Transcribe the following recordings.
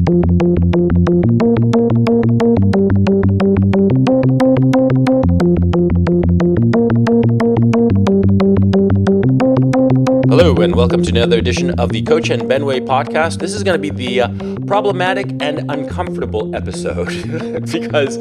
Hello, and welcome to another edition of the Coach and Benway podcast. This is going to be the problematic and uncomfortable episode because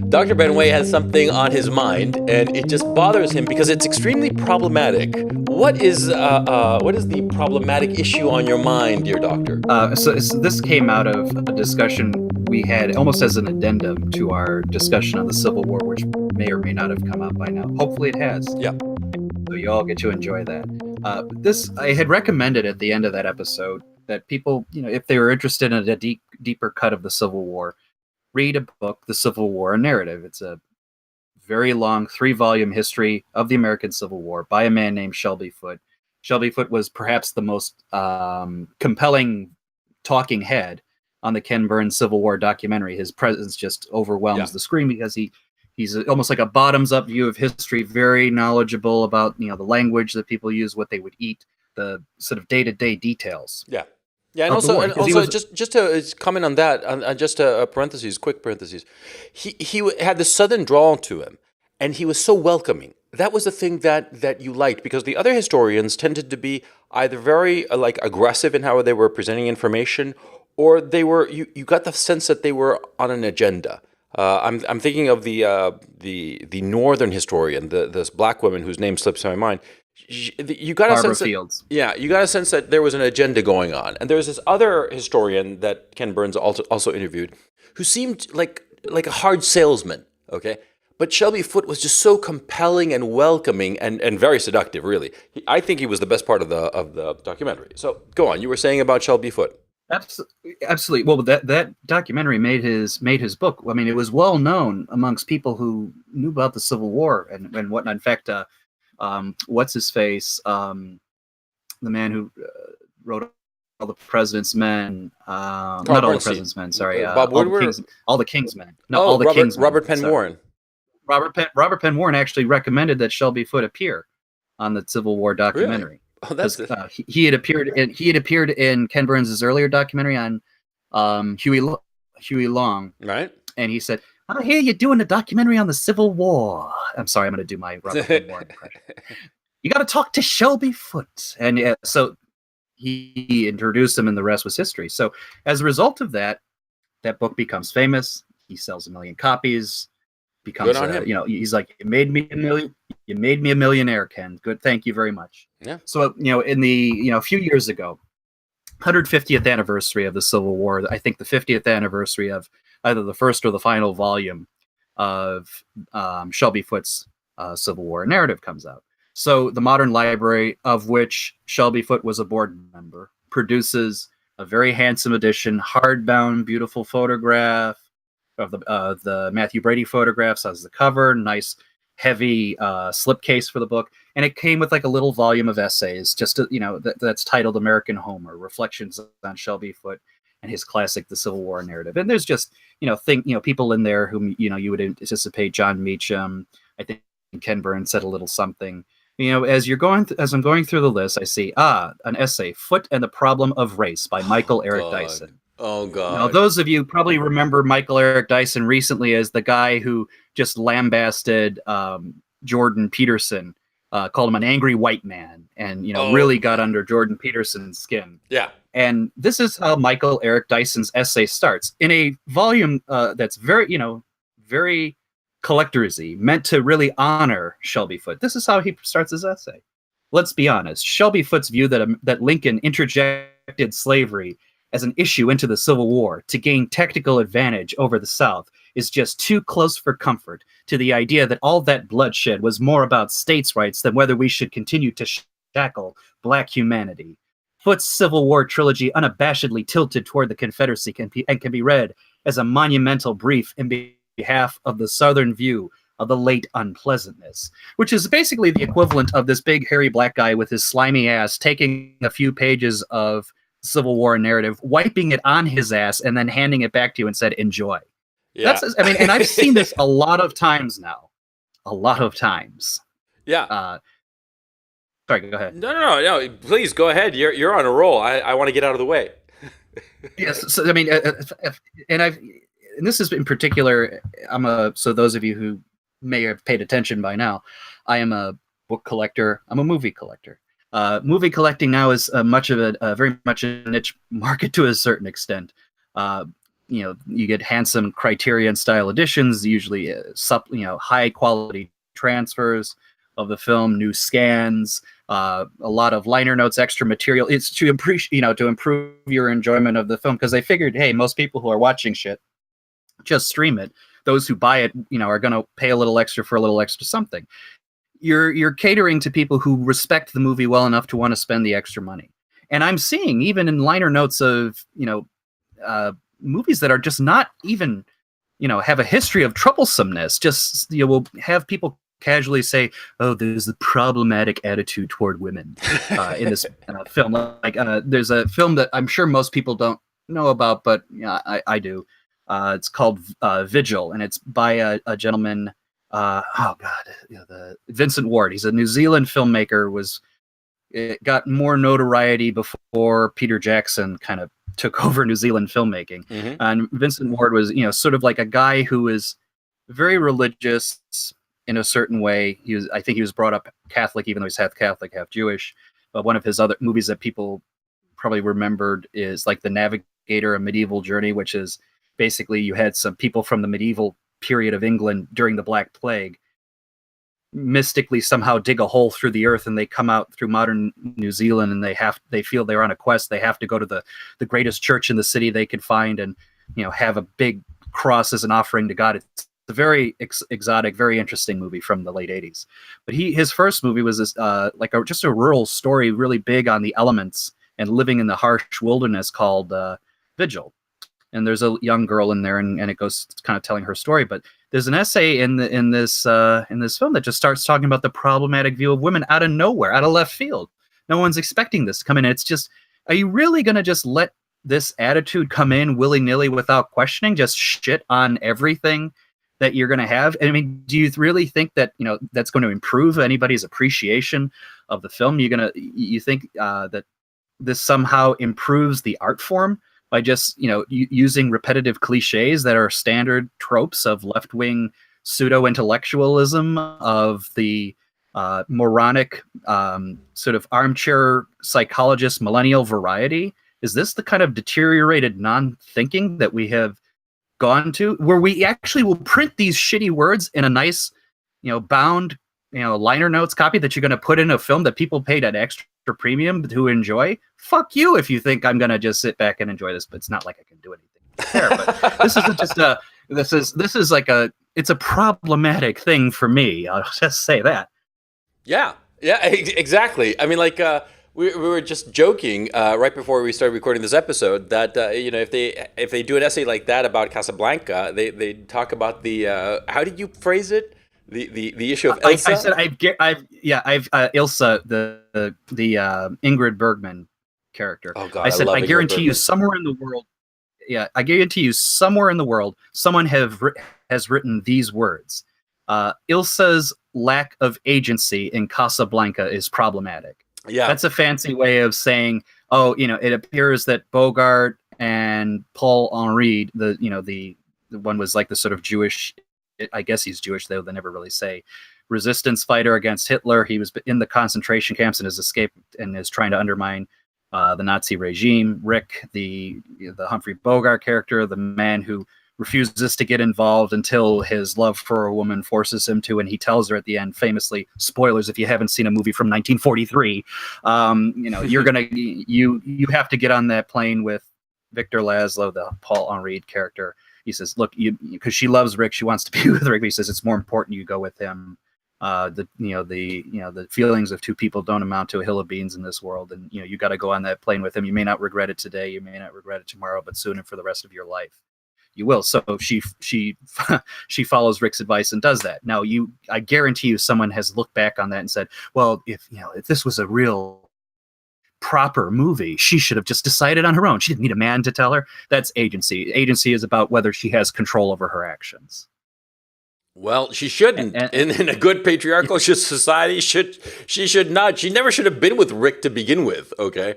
Dr. Benway has something on his mind, and it just bothers him because it's extremely problematic. What is the problematic issue on your mind, dear doctor? So this came out of a discussion we had almost as an addendum to our discussion on the Civil War, which may or may not have come out by now. Hopefully it has. Yeah. So you all get to enjoy that. I had recommended at the end of that episode that people, if they were interested in a deeper cut of the Civil War, read a book, The Civil War: A Narrative. It's a very long 3-volume history of the American Civil War by a man named Shelby Foote. Shelby Foote was perhaps the most compelling talking head on the Ken Burns Civil War documentary. His presence just overwhelms the screen because he's almost like a bottoms-up view of history, very knowledgeable about the language that people use, what they would eat, the sort of day-to-day details. Yeah, and also just to comment on that, just a quick parentheses. He had the southern drawl to him, and he was so welcoming. That was the thing that you liked, because the other historians tended to be either very aggressive in how they were presenting information, or they were you got the sense that they were on an agenda. I'm thinking of the northern historian, this black woman whose name slips my mind. You got a sense Fields. You got a sense that there was an agenda going on. And there's this other historian that Ken Burns also interviewed, who seemed like a hard salesman. Okay, but Shelby Foote was just so compelling and welcoming and very seductive. Really, I think he was the best part of the documentary. So go on. You were saying about Shelby Foote. Absolutely. Well, that documentary made his book. I mean, it was well known amongst people who knew about the Civil War and whatnot. In fact, what's his face, the man who wrote All the President's Men, not All the President's Men. Sorry, Bob Woodward. All the King's Men. No, All the King's Men. Robert Penn Warren. Robert Penn Warren actually recommended that Shelby Foote appear on the Civil War documentary. Really? Oh, that's he had appeared in Ken Burns' earlier documentary on Huey Long, right? And he said, "I hear you're doing a documentary on the Civil War." I'm sorry, I'm going to do my Robert Penn Warren impression. You got to talk to Shelby Foote, and so he introduced him, and the rest was history. So as a result of that book becomes famous. He sells 1 million copies. Becomes he's like, you made me a millionaire, Ken. Good, thank you very much. Yeah. So in the a few years ago, 150th anniversary of the Civil War, I think the 50th anniversary of either the first or the final volume of Shelby Foote's Civil War narrative comes out. So the Modern Library, of which Shelby Foote was a board member, produces a very handsome edition, hardbound, beautiful photograph of the Matthew Brady photographs as the cover, nice heavy slipcase for the book, and it came with like a little volume of essays, just to, that's titled American Homer: Reflections on Shelby Foote and his classic The Civil War Narrative. And there's just people in there whom you would anticipate: John Meacham. I think Ken Burns said a little something. As I'm going through the list, I see an essay, Foote and the Problem of Race by Michael Eric Dyson. Oh, God. Now, those of you probably remember Michael Eric Dyson recently as the guy who just lambasted Jordan Peterson, called him an angry white man, and really got under Jordan Peterson's skin. Yeah. And this is how Michael Eric Dyson's essay starts in a volume that's very, very collectorsy, meant to really honor Shelby Foote. This is how he starts his essay. Let's be honest. Shelby Foote's view that Lincoln interjected slavery as an issue into the Civil War to gain tactical advantage over the South is just too close for comfort to the idea that all that bloodshed was more about states' rights than whether we should continue to shackle black humanity. Foote's Civil War trilogy unabashedly tilted toward the Confederacy can be read as a monumental brief in behalf of the Southern view of the late unpleasantness, which is basically the equivalent of this big hairy black guy with his slimy ass taking a few pages of Civil War narrative, wiping it on his ass, and then handing it back to you and said, "Enjoy." Yeah. And I've seen this a lot of times now. A lot of times. Yeah. Sorry, go ahead. No. Please go ahead. You're on a roll. I want to get out of the way. Yes. So I mean, and I've and this is in particular. So those of you who may have paid attention by now, I am a book collector. I'm a movie collector. Movie collecting now is much of a very much a niche market to a certain extent. Uh, you get handsome Criterion style editions, usually high quality transfers of the film, new scans, a lot of liner notes, extra material. It's to improve your enjoyment of the film, because they figured, hey, most people who are watching shit just stream it. Those who buy it, are going to pay a little extra for a little extra something. You're catering to people who respect the movie well enough to want to spend the extra money. And I'm seeing even in liner notes of movies that are just not even have a history of troublesomeness. Just will have people casually say, "Oh, there's a problematic attitude toward women in this film." Like there's a film that I'm sure most people don't know about, but I do. It's called Vigil, and it's by a gentleman. The Vincent Ward. He's a New Zealand filmmaker. It got more notoriety before Peter Jackson kind of took over New Zealand filmmaking. Mm-hmm. And Vincent Ward was, sort of like a guy who was very religious in a certain way. I think he was brought up Catholic, even though he's half Catholic, half Jewish. But one of his other movies that people probably remembered is like The Navigator, A Medieval Journey, which is basically you had some people from the medieval period of England during the Black Plague mystically somehow dig a hole through the earth, and they come out through modern New Zealand, and they feel they're on a quest. They have to go to the greatest church in the city they could find, and have a big cross as an offering to God. It's a very exotic, very interesting movie from the late 80s. But his first movie was this just a rural story, really big on the elements and living in the harsh wilderness, called Vigil. And there's a young girl in there, and it goes kind of telling her story. But there's an essay in this film that just starts talking about the problematic view of women out of nowhere, out of left field. No one's expecting this to come in. It's just, are you really going to just let this attitude come in willy-nilly without questioning, just shit on everything that you're going to have? I mean, do you really think that that's going to improve anybody's appreciation of the film? You think that this somehow improves the art form by just using repetitive cliches that are standard tropes of left-wing pseudo-intellectualism of the moronic sort of armchair psychologist millennial variety? Is this the kind of deteriorated non-thinking that we have gone to, where we actually will print these shitty words in a nice bound liner notes copy that you're going to put in a film that people paid an extra premium to enjoy? Fuck you if you think I'm going to just sit back and enjoy this, but it's not like I can do anything there. But this isn't just this is like it's a problematic thing for me. I'll just say that. Yeah, exactly. I mean, like we were just joking right before we started recording this episode that if they do an essay like that about Casablanca, they talk about the how did you phrase it? The issue of Ilsa? I said I've Ilsa, the Ingrid Bergman character. Oh God, I said I guarantee you somewhere in the world someone has written these words. Ilsa's lack of agency in Casablanca is problematic. Yeah, that's a fancy way of saying, it appears that Bogart and Paul Henri, the one was like the sort of Jewish, I guess he's Jewish, though they never really say, resistance fighter against Hitler. He was in the concentration camps and has escaped and is trying to undermine the Nazi regime. Rick, the Humphrey Bogart character, the man who refuses to get involved until his love for a woman forces him to, and he tells her at the end, famously, spoilers if you haven't seen a movie from 1943, you're gonna you have to get on that plane with Victor Laszlo, the Paul Henri character. He says, look, because she loves Rick, she wants to be with Rick, but he says it's more important you go with him. The feelings of two people don't amount to a hill of beans in this world, and you got to go on that plane with him. You may not regret it today, you may not regret it tomorrow, but soon and for the rest of your life, you will. So she follows Rick's advice and does that. Now, I guarantee you, someone has looked back on that and said, well, if this was a real proper movie, she should have just decided on her own. She didn't need a man to tell her. That's agency. Agency is about whether she has control over her actions. Well, she shouldn't. In a good patriarchal society, she should not. She never should have been with Rick to begin with. Okay,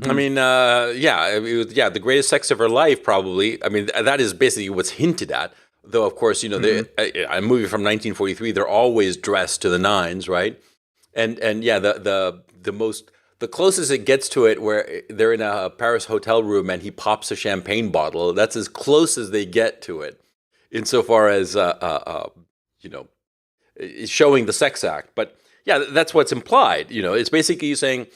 I mean, the greatest sex of her life, probably. I mean, that is basically what's hinted at. Though, of course, a movie from 1943, they're always dressed to the nines, right? And yeah, the closest it gets to it, where they're in a Paris hotel room and he pops a champagne bottle. That's as close as they get to it, insofar as showing the sex act. But yeah, that's what's implied. It's basically saying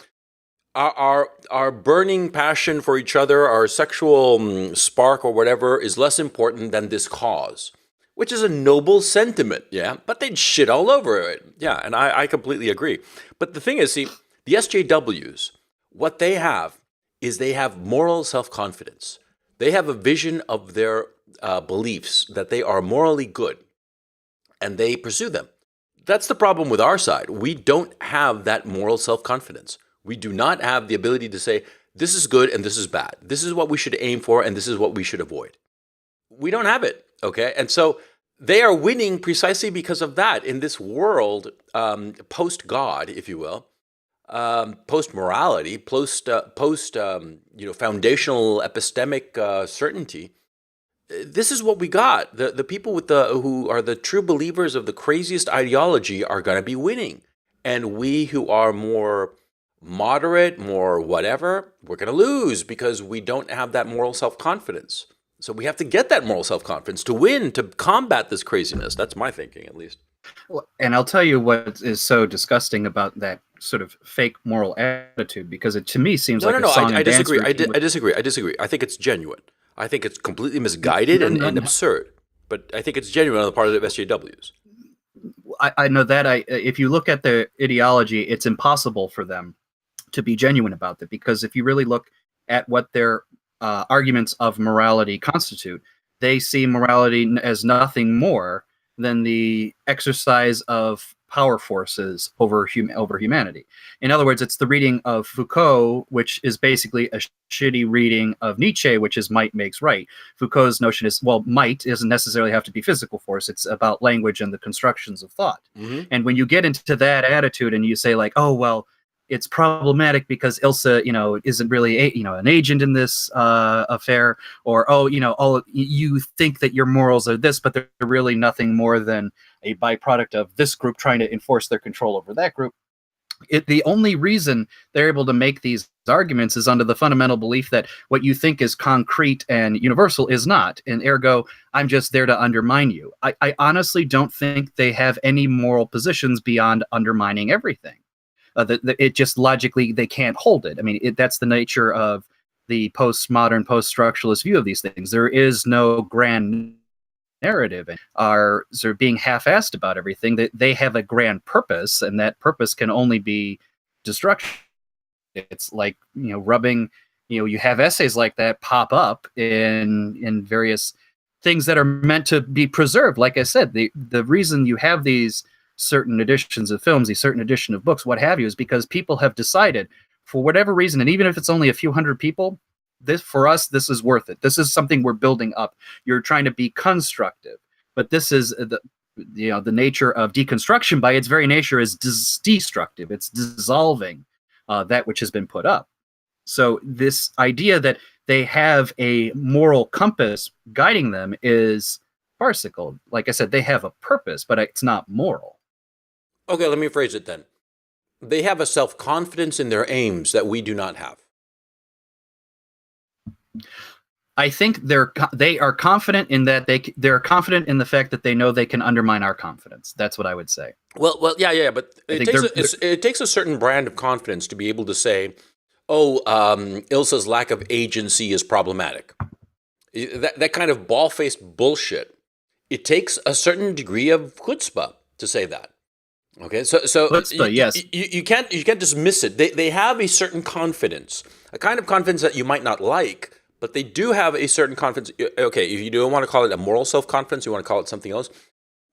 our burning passion for each other, our sexual spark or whatever, is less important than this cause, which is a noble sentiment. Yeah, but they'd shit all over it. Yeah, and I completely agree. But the thing is, see, the SJWs, what they have is they have moral self-confidence. They have a vision of their beliefs that they are morally good, and they pursue them. That's the problem with our side. We don't have that moral self-confidence. We do not have the ability to say, this is good and this is bad. This is what we should aim for and this is what we should avoid. We don't have it, okay? And so they are winning precisely because of that in this world, post-God, if you will, post-morality, foundational epistemic certainty. This is what we got. The people who are the true believers of the craziest ideology are going to be winning. And we who are more moderate, more whatever, we're going to lose because we don't have that moral self-confidence. So we have to get that moral self-confidence to win, to combat this craziness. That's my thinking, at least. Well, and I'll tell you what is so disgusting about that sort of fake moral attitude, because it to me seems a song and dance routine. I disagree. I think it's genuine. I think it's completely misguided and absurd. But I think it's genuine on the part of the SJWs. I know that if you look at the ideology, it's impossible for them to be genuine about that, because if you really look at what their arguments of morality constitute, they see morality as nothing more than the exercise of power forces over humanity. In other words, it's the reading of Foucault, which is basically a shitty reading of Nietzsche, which is might makes right. Foucault's notion is, well, might doesn't necessarily have to be physical force. It's about language and the constructions of thought. Mm-hmm. And when you get into that attitude and you say like, oh, well, it's problematic because Ilsa, isn't really an agent in this affair, or you think that your morals are this, but they're really nothing more than a byproduct of this group trying to enforce their control over that group. The only reason they're able to make these arguments is under the fundamental belief that what you think is concrete and universal is not, and ergo, I'm just there to undermine you. I honestly don't think they have any moral positions beyond undermining everything. It just logically, they can't hold it. I mean, that's the nature of the postmodern, post-structuralist view of these things. There is no grand narrative, and are sort of being half-assed about everything. They have a grand purpose, and that purpose can only be destruction. It's like, rubbing, you have essays like that pop up in various things that are meant to be preserved. Like I said, the reason you have these certain editions of films, these certain edition of books, what have you, is because people have decided, for whatever reason, and even if it's only a few hundred people, for us, this is worth it. This is something we're building up. You're trying to be constructive, but this is the nature of deconstruction by its very nature is destructive. It's dissolving that which has been put up. So this idea that they have a moral compass guiding them is farcical. Like I said, they have a purpose, but it's not moral. Okay, let me phrase it then. They have a self-confidence in their aims that we do not have. I think they are confident in that they're confident in the fact that they know they can undermine our confidence. That's what I would say. Well, yeah, but it takes a certain brand of confidence to be able to say, Ilsa's lack of agency is problematic. That kind of ball-faced bullshit. It takes a certain degree of chutzpah to say that. Okay, so chutzpah, yes. You can't dismiss it. They have a certain confidence, a kind of confidence that you might not like, but they do have a certain confidence. Okay, if you don't want to call it a moral self-confidence, you want to call it something else,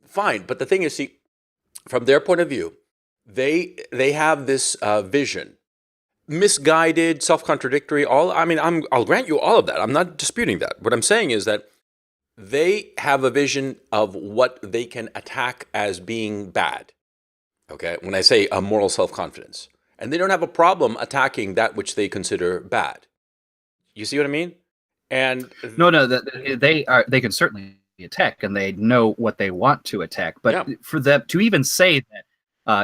fine. But the thing is, see, from their point of view, they have this vision, misguided, self-contradictory. I'll grant you all of that. I'm not disputing that. What I'm saying is that they have a vision of what they can attack as being bad. Okay, when I say a moral self-confidence, and they don't have a problem attacking that which they consider bad. You see what I mean? And no, they can certainly attack, and they know what they want to attack. But yeah, for them to even say that,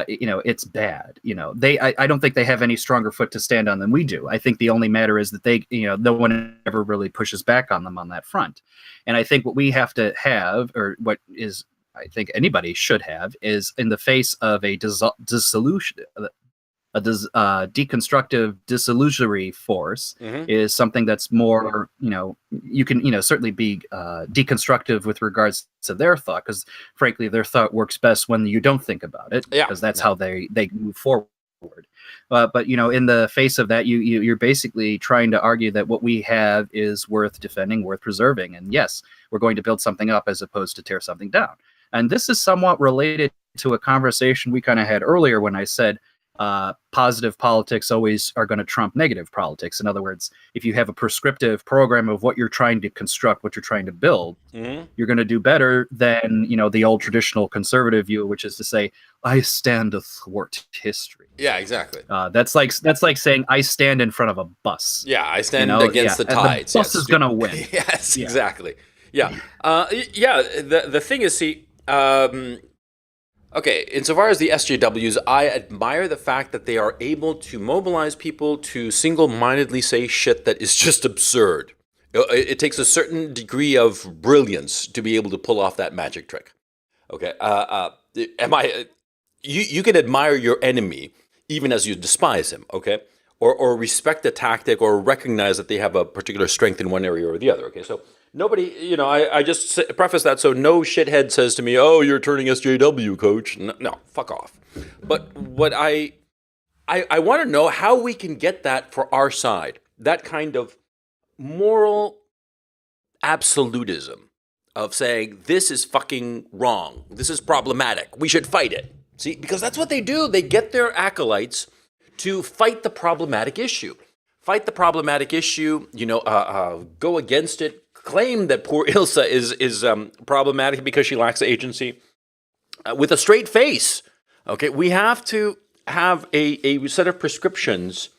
it's bad. I don't think they have any stronger foot to stand on than we do. I think the only matter is that no one ever really pushes back on them on that front. And I think what we have to have, or what is, I think anybody should have, is in the face of a dissolution, deconstructive disillusionary force is something that's more, you can, certainly be deconstructive with regards to their thought, because frankly, their thought works best when you don't think about it, because that's how they move forward. But in the face of that, you're basically trying to argue that what we have is worth defending, worth preserving, and yes, we're going to build something up as opposed to tear something down. And this is somewhat related to a conversation we kind of had earlier when I said positive politics always are going to trump negative politics. In other words, if you have a prescriptive program of what you're trying to construct, what you're trying to build, you're going to do better than the old traditional conservative view, which is to say, I stand athwart history. Yeah, exactly. That's like saying I stand in front of a bus. Yeah, I stand against the tides. The bus is going to win. Yes, exactly. Yeah. The thing is, see, okay, insofar as the SJWs, I admire the fact that they are able to mobilize people to single-mindedly say shit that is just absurd. It takes a certain degree of brilliance to be able to pull off that magic trick. Okay, you can admire your enemy even as you despise him, okay? Or respect a tactic or recognize that they have a particular strength in one area or the other, okay? So nobody, I just preface that so no shithead says to me, oh, you're turning SJW, coach. No, fuck off. But what I want to know how we can get that for our side, that kind of moral absolutism of saying, this is fucking wrong. This is problematic. We should fight it. See, because that's what they do. They get their acolytes to fight the problematic issue. Fight the problematic issue, go against it, claim that poor Ilsa is problematic because she lacks agency with a straight face. Okay, we have to have a set of prescriptions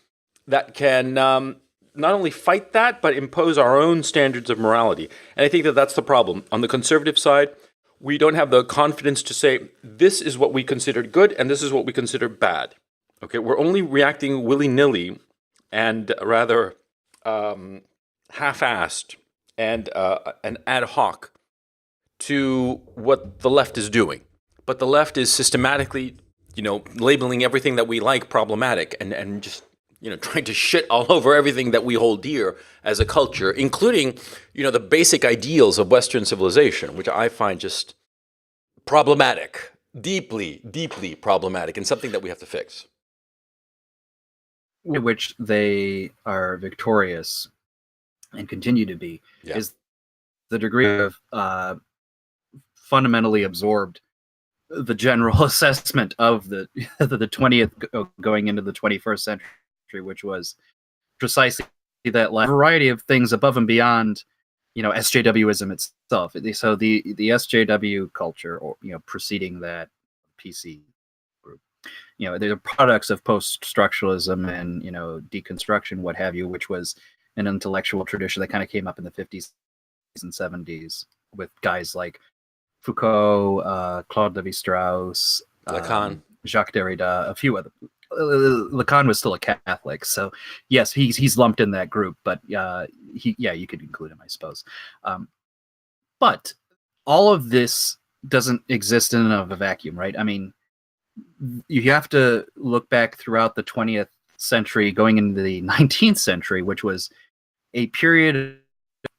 that can not only fight that, but impose our own standards of morality. And I think that that's the problem. On the conservative side, we don't have the confidence to say, this is what we consider good and this is what we consider bad. Okay, we're only reacting willy-nilly and rather half-assed and ad hoc to what the left is doing. But the left is systematically, labeling everything that we like problematic and just, trying to shit all over everything that we hold dear as a culture, including, the basic ideals of Western civilization, which I find just problematic, deeply, deeply problematic, and something that we have to fix. Which they are victorious and continue to be, is the degree of fundamentally absorbed the general assessment of the 20th going into the 21st century, which was precisely that variety of things above and beyond, SJWism itself. So the SJW culture, or preceding that PC group, they're products of post-structuralism and deconstruction, what have you, which was an intellectual tradition that kind of came up in the 50s and 70s with guys like Foucault, Claude Lévi-Strauss, Lacan, Jacques Derrida, a few other. Lacan was still a Catholic, so yes, he's lumped in that group. But you could include him, I suppose. But all of this doesn't exist in and of a vacuum, right? I mean, you have to look back throughout the 20th century, going into the 19th century, which was a period.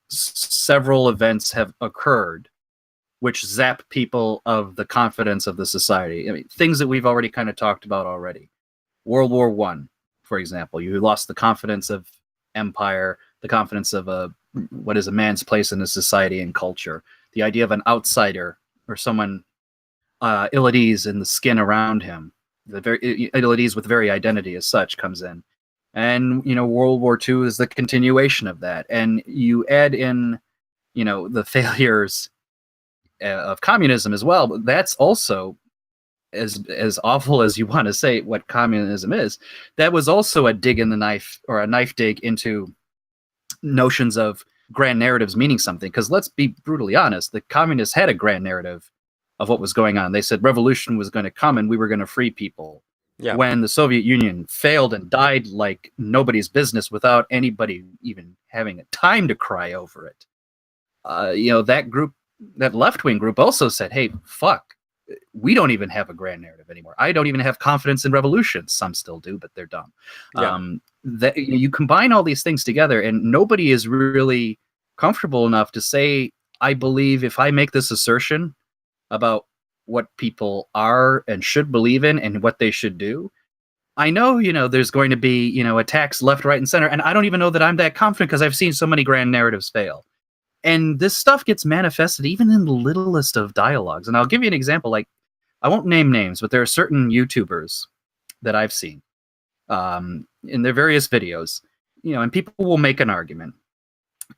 Several events have occurred which zap people of the confidence of the society. I mean, things that we've already kind of talked about already. World War I, for example, you lost the confidence of empire, the confidence of what is a man's place in a society and culture. The idea of an outsider or someone ill at ease in the skin around him, the very ill at ease with the very identity as such, comes in. And World War II is the continuation of that. And you add in the failures of communism as well. But that's also, as awful as you want to say what communism is, that was also a dig in the knife, or a knife dig into notions of grand narratives meaning something. Because let's be brutally honest, the communists had a grand narrative of what was going on. They said revolution was going to come and we were going to free people. Yeah. When the Soviet Union failed and died like nobody's business without anybody even having a time to cry over it, that group, that left-wing group, also said, hey, fuck, we don't even have a grand narrative anymore. I don't even have confidence in revolution. Some still do, but they're dumb. Yeah. That you combine all these things together, and nobody is really comfortable enough to say, I believe if I make this assertion about what people are and should believe in and what they should do, I know, there's going to be, attacks left, right, and center. And I don't even know that I'm that confident because I've seen so many grand narratives fail. And this stuff gets manifested even in the littlest of dialogues. And I'll give you an example. Like, I won't name names, but there are certain YouTubers that I've seen in their various videos, and people will make an argument.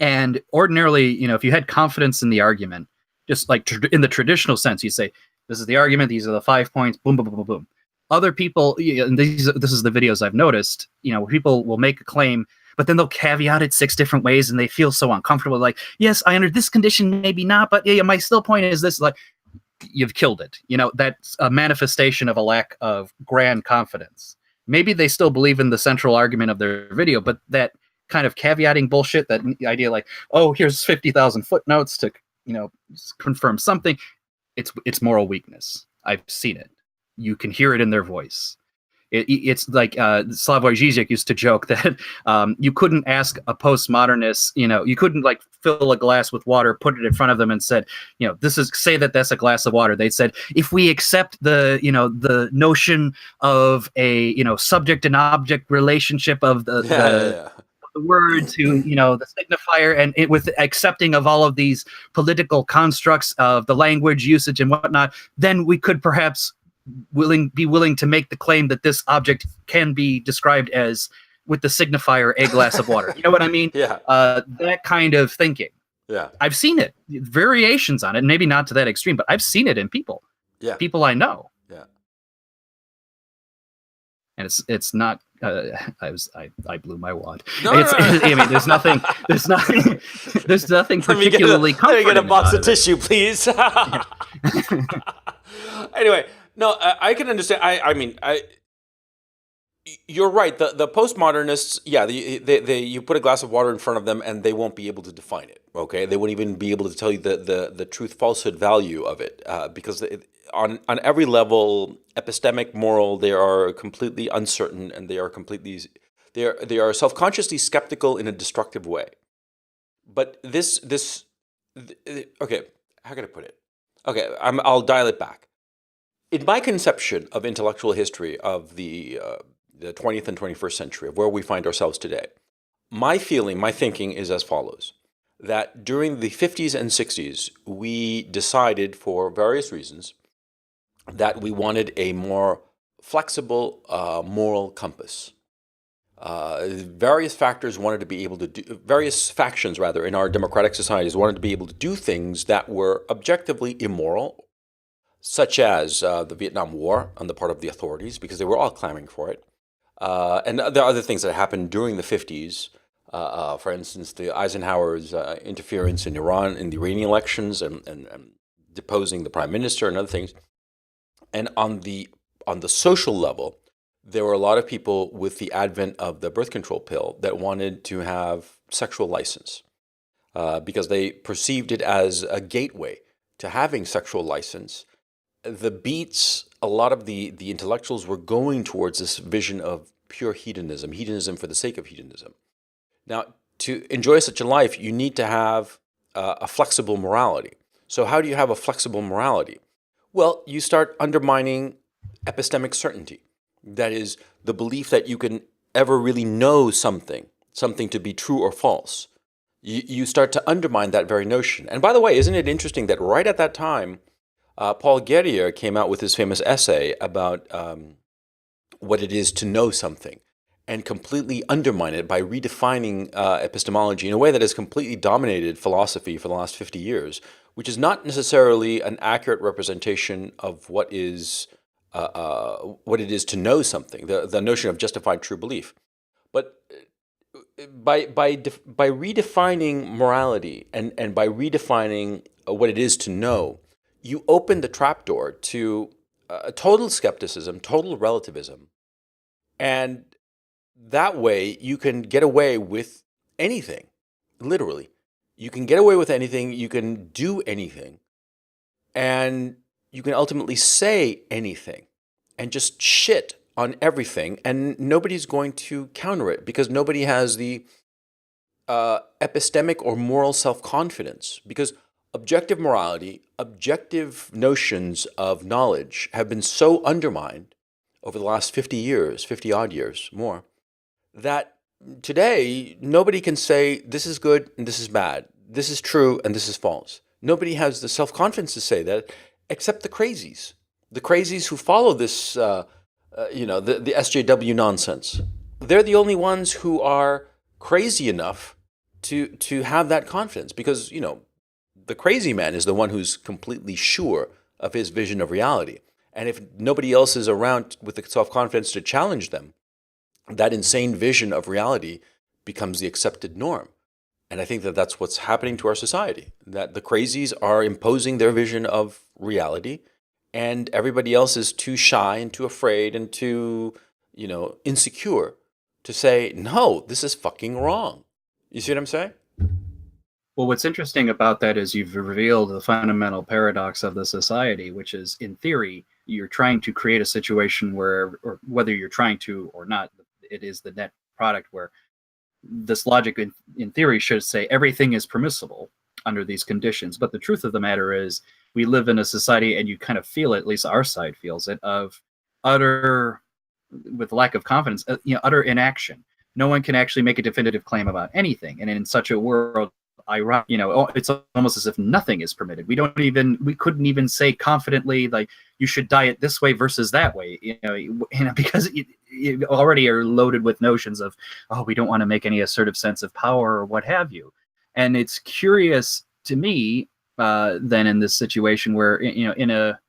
And ordinarily, if you had confidence in the argument, just like in the traditional sense, you say, this is the argument, these are the 5 points, boom, boom, boom, boom, boom. Other people, and this is the videos I've noticed, where people will make a claim, but then they'll caveat it 6 different ways, and they feel so uncomfortable. Like, yes, I under this condition, maybe not, but yeah, my still point is this. Like, you've killed it. That's a manifestation of a lack of grand confidence. Maybe they still believe in the central argument of their video, but that kind of caveating bullshit, that idea like, oh, here's 50,000 footnotes to, confirm something. It's moral weakness. I've seen it. You can hear it in their voice. It's like Slavoj Žižek used to joke that you couldn't ask a postmodernist, you couldn't like fill a glass with water, put it in front of them and said, say that that's a glass of water. They said, if we accept the notion of a, subject and object relationship of the word to, the signifier, and with accepting of all of these political constructs of the language usage and whatnot, then we could perhaps be willing to make the claim that this object can be described as, with the signifier, a glass of water. You know what I mean? Yeah. That kind of thinking. Yeah. I've seen it, variations on it, maybe not to that extreme, but I've seen it in people. Yeah. People I know. Yeah. And it's not. I blew my wad. No. I mean, there's nothing particularly comforting. Let me get a box of tissue, please. Anyway. No, I can understand. I mean, you're right. The postmodernists, yeah, they you put a glass of water in front of them and they won't be able to define it. Okay, they won't even be able to tell you the truth falsehood value of it because on every level, epistemic, moral, they are completely uncertain and they are self-consciously skeptical in a destructive way. But okay, how can I put it? Okay, I'll dial it back. In my conception of intellectual history of the 20th and 21st century, of where we find ourselves today, my thinking is as follows: that during the 50s and 60s, we decided, for various reasons, that we wanted a more flexible moral compass. Various factions in our democratic societies wanted to be able to do things that were objectively immoral, such as the Vietnam War on the part of the authorities, because they were all clamoring for it. And there are other things that happened during the 50s. For instance, the Eisenhower's interference in Iran, in the Iranian elections, and deposing the prime minister and other things. And on the social level, there were a lot of people with the advent of the birth control pill that wanted to have sexual license because they perceived it as a gateway to having sexual license. The beats, a lot of the intellectuals were going towards this vision of pure hedonism for the sake of hedonism. Now, to enjoy such a life, you need to have a flexible morality. So how do you have a flexible morality? Well, you start undermining epistemic certainty. That is, the belief that you can ever really know something to be true or false. You start to undermine that very notion. And by the way, isn't it interesting that right at that time, Paul Guerrier came out with his famous essay about what it is to know something. and completely undermine it by redefining epistemology in a way that has completely dominated philosophy for the last 50 years, which is not necessarily an accurate representation of what it is to know something, the notion of justified true belief. But by redefining morality and by redefining what it is to know, you open the trapdoor to total skepticism, total relativism, and that way you can get away with anything. Literally, you can get away with anything. You can do anything, and you can ultimately say anything, and just shit on everything, and nobody's going to counter it because nobody has the epistemic or moral self-confidence, because objective morality, objective notions of knowledge have been so undermined over the last 50 years, 50 odd years more, that today nobody can say this is good and this is bad, this is true and this is false. Nobody has the self-confidence to say that except the crazies. The crazies who follow this, the SJW nonsense. They're the only ones who are crazy enough to have that confidence, because the crazy man is the one who's completely sure of his vision of reality, and if nobody else is around with the self-confidence to challenge them, that insane vision of reality becomes the accepted norm. And I think that that's what's happening to our society, that the crazies are imposing their vision of reality, and everybody else is too shy and too afraid and too insecure to say, no, this is fucking wrong. You see what I'm saying? Well, what's interesting about that is you've revealed the fundamental paradox of the society, which is, in theory, you're trying to create a situation where, or whether you're trying to or not, it is the net product where this logic, in theory, should say everything is permissible under these conditions. But the truth of the matter is, we live in a society, and you kind of feel it, at least our side feels it, of utter, with lack of confidence, utter inaction. No one can actually make a definitive claim about anything. And in such a world, it's almost as if nothing is permitted. We couldn't even say confidently, like, you should diet this way versus that way, because you already are loaded with notions of, oh, we don't want to make any assertive sense of power or what have you. And it's curious to me, then in this situation where, in a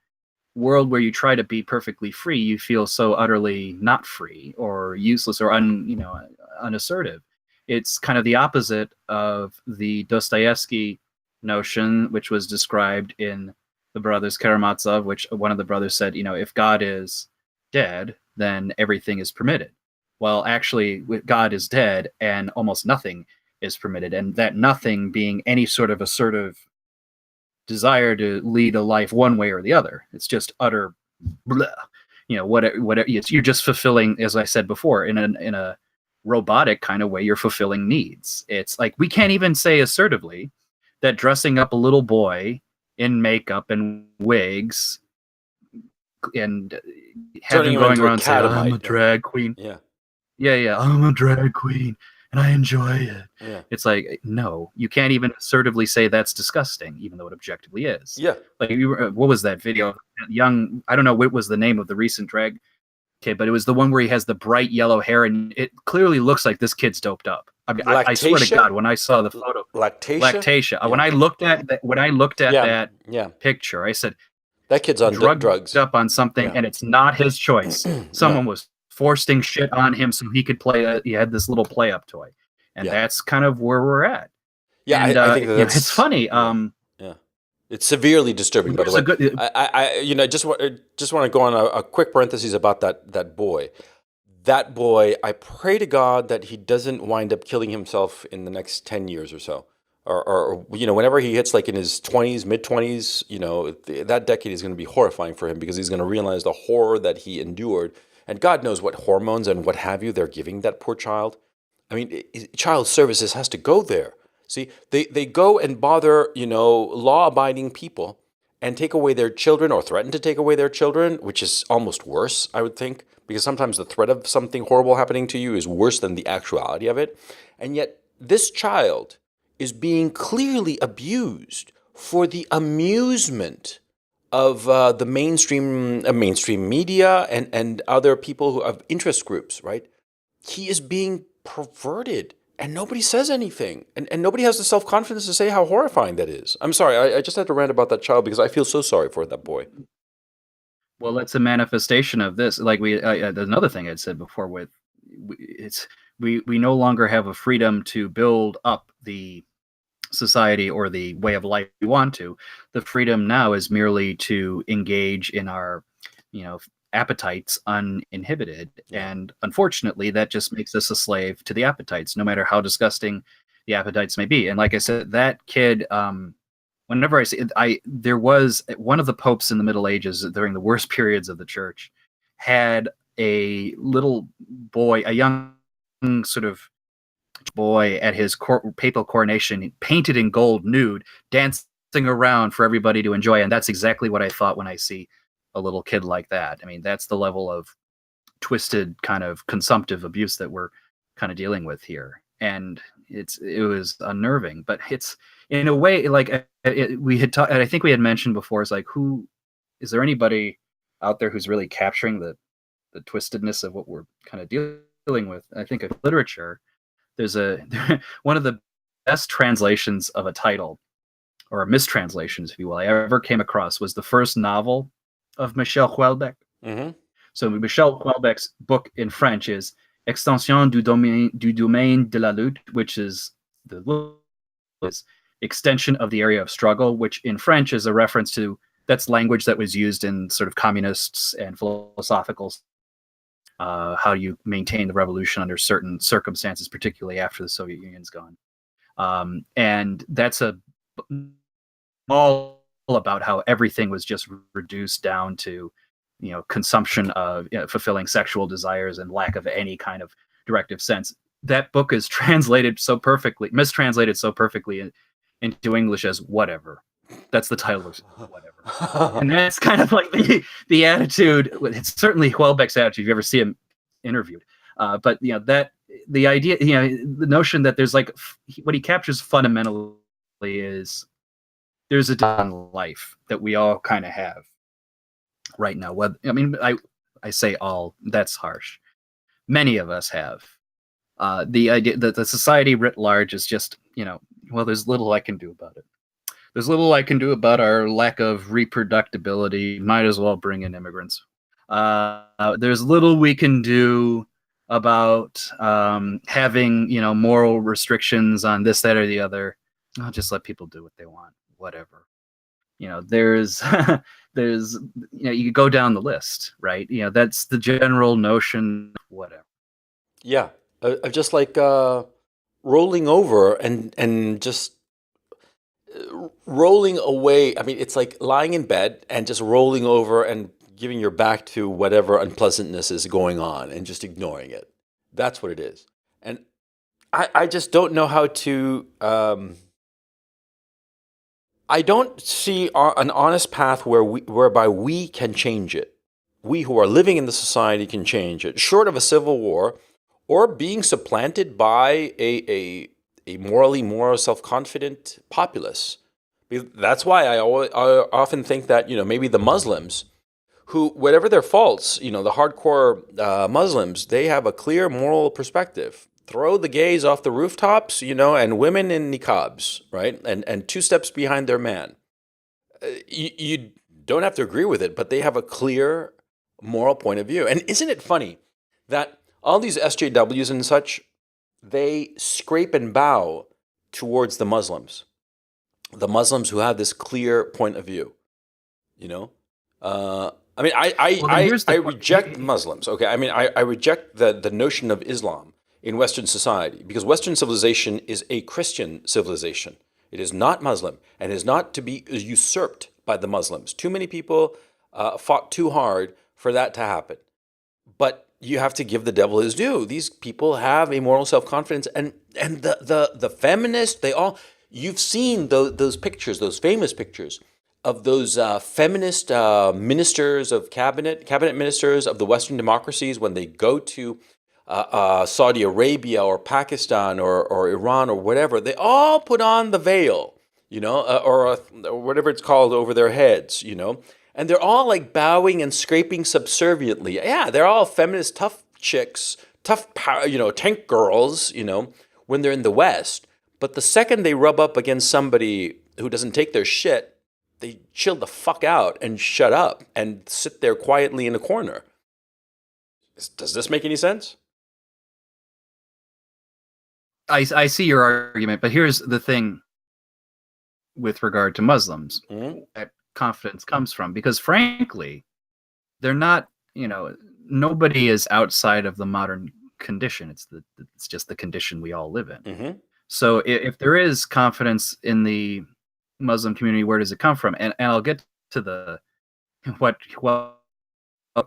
world where you try to be perfectly free, you feel so utterly not free or useless or unassertive. It's kind of the opposite of the Dostoevsky notion, which was described in the brothers Karamazov, which one of the brothers said, if God is dead, then everything is permitted. Well, actually, God is dead and almost nothing is permitted. And that nothing being any sort of assertive desire to lead a life one way or the other. It's just utter blah. You're just fulfilling, as I said before, in a robotic kind of way, you're fulfilling needs. It's like, we can't even say assertively that dressing up a little boy in makeup and wigs and having going around saying, I'm a drag queen. Yeah, I'm a drag queen and I enjoy it. Yeah. It's like, no, you can't even assertively say that's disgusting, even though it objectively is. Yeah. Like, what was that video? I don't know what was the name of the recent drag kid, but it was the one where he has the bright yellow hair, and it clearly looks like this kid's doped up. I mean, I swear to God, when I saw the photo, Lactatia. Yeah. When I looked at that picture, I said, that kid's on drugs, up on something, and it's not his choice. Someone was forcing shit on him so he could play. He had this little play up toy, and that's kind of where we're at. Yeah, and, I think that's it's funny. It's severely disturbing, by the way. I just want to go on a quick parenthesis about that boy. That boy, I pray to God that he doesn't wind up killing himself in the next 10 years or so. Or whenever he hits like in his 20s, mid-20s, that decade is going to be horrifying for him, because he's going to realize the horror that he endured. And God knows what hormones and what have you they're giving that poor child. I mean, child services has to go there. See, they go and bother, law-abiding people and take away their children, or threaten to take away their children, which is almost worse, I would think, because sometimes the threat of something horrible happening to you is worse than the actuality of it. And yet this child is being clearly abused for the amusement of the mainstream media and other people who have interest groups, right? he is being perverted and nobody says anything. And nobody has the self confidence to say how horrifying that is. I'm sorry, I just had to rant about that child because I feel so sorry for that boy. Well, it's a manifestation of this. Like there's another thing I'd said before with it's we no longer have a freedom to build up the society or the way of life we want to. The freedom now is merely to engage in our, appetites uninhibited. Yeah. And unfortunately, that just makes us a slave to the appetites, no matter how disgusting the appetites may be. And like I said, that kid, whenever I see it, there was one of the popes in the Middle Ages during the worst periods of the church had a little boy, a young sort of boy at his papal coronation, painted in gold, nude, dancing around for everybody to enjoy. And that's exactly what I thought when I see a little kid like that. I mean, that's the level of twisted kind of consumptive abuse that we're kind of dealing with here. And it was unnerving, but it's in a way like we had talked. I think we had mentioned before. Is like, who is there anybody out there who's really capturing the twistedness of what we're kind of dealing with? I think of literature. There's one of the best translations of a title, or mistranslations, if you will, I ever came across was the first novel of Michel Houellebecq. Mm-hmm. So Michel Houellebecq's book in French is Extension du domaine de la lutte, which is extension of the area of struggle, which in French is a reference to that's language that was used in sort of communists and philosophical how you maintain the revolution under certain circumstances, particularly after the Soviet Union's gone. And that's all about how everything was just reduced down to, consumption of fulfilling sexual desires and lack of any kind of directive sense. That book is mistranslated so perfectly into English as whatever. That's the title of whatever. And that's kind of like the attitude. It's certainly Houellebecq's attitude if you ever see him interviewed. But that the idea, the notion that there's like what he captures fundamentally is there's a done life that we all kind of have right now. I say all, that's harsh. Many of us have. The idea that the society writ large is just, there's little I can do about it. There's little I can do about our lack of reproducibility. Might as well bring in immigrants. There's little we can do about having, moral restrictions on this, that, or the other. I'll just let people do what they want, whatever. There's, you go down the list, right? That's the general notion, whatever. Yeah, of just like rolling over and just rolling away. I mean, it's like lying in bed and just rolling over and giving your back to whatever unpleasantness is going on and just ignoring it. That's what it is. And I just don't know how to. I don't see an honest path whereby we can change it. We who are living in the society can change it, short of a civil war or being supplanted by a morally more self-confident populace. That's why I often think that maybe the Muslims, who whatever their faults, the hardcore Muslims, they have a clear moral perspective. Throw the gays off the rooftops, and women in niqabs, right? And two steps behind their man. You don't have to agree with it, but they have a clear moral point of view. And isn't it funny that all these SJWs and such, they scrape and bow towards the Muslims who have this clear point of view, I mean, I reject Muslims. Okay, I mean, I reject the notion of Islam in Western society because Western civilization is a Christian civilization. It is not Muslim and is not to be usurped by the Muslims. Too many people fought too hard for that to happen. But you have to give the devil his due. These people have a moral self-confidence, and the feminists, you've seen those pictures, those famous pictures of those feminist ministers of cabinet ministers of the Western democracies when they go to Saudi Arabia or Pakistan or Iran or whatever. They all put on the veil, or whatever it's called over their heads, and they're all like bowing and scraping subserviently. Yeah, they're all feminist tough chicks, tough, tank girls, when they're in the West. But the second they rub up against somebody who doesn't take their shit, they chill the fuck out and shut up and sit there quietly in a corner. Does this make any sense? I see your argument, but here's the thing with regard to Muslims that confidence comes from, because frankly, they're not, nobody is outside of the modern condition. It's just the condition we all live in. Mm-hmm. So if there is confidence in the Muslim community, where does it come from? And I'll get to the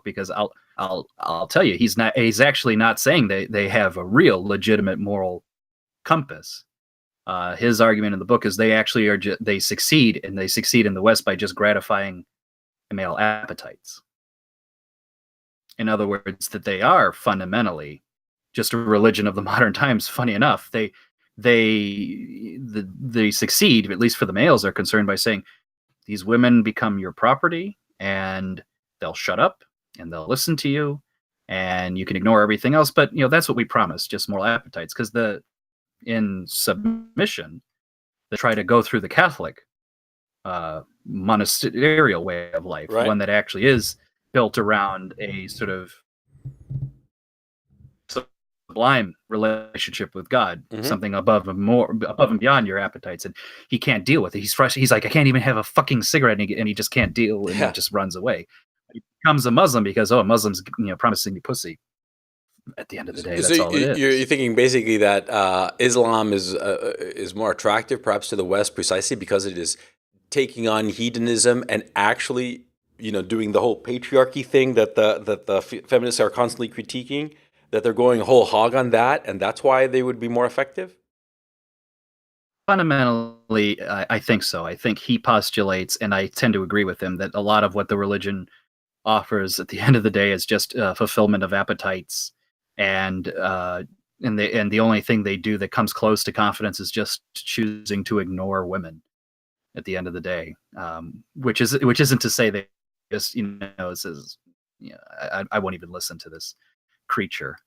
because I'll tell you, he's actually not saying they have a real legitimate moral compass. His argument in the book is they actually they succeed in the West by just gratifying male appetites. In other words, that they are fundamentally just a religion of the modern times. Funny enough, they succeed, at least for the males are concerned, by saying these women become your property and they'll shut up and they'll listen to you and you can ignore everything else. But that's what we promise, just moral appetites, because in submission, they try to go through the Catholic monasterial way of life, right, one that actually is built around a sort of sublime relationship with God, something above and beyond your appetites, and he can't deal with it. He's frustrated. He's like, I can't even have a fucking cigarette, and he just can't deal, and he just runs away. He becomes a Muslim because Muslims promising me pussy. At the end of the day, that's all it is. You're thinking basically that Islam is more attractive, perhaps, to the West, precisely because it is taking on hedonism and actually, doing the whole patriarchy thing that the feminists are constantly critiquing. That they're going whole hog on that, and that's why they would be more effective? Fundamentally, I think so. I think he postulates, and I tend to agree with him, that a lot of what the religion offers at the end of the day is just fulfillment of appetites, and the only thing they do that comes close to confidence is just choosing to ignore women at the end of the day, which isn't to say they just says, I won't even listen to this creature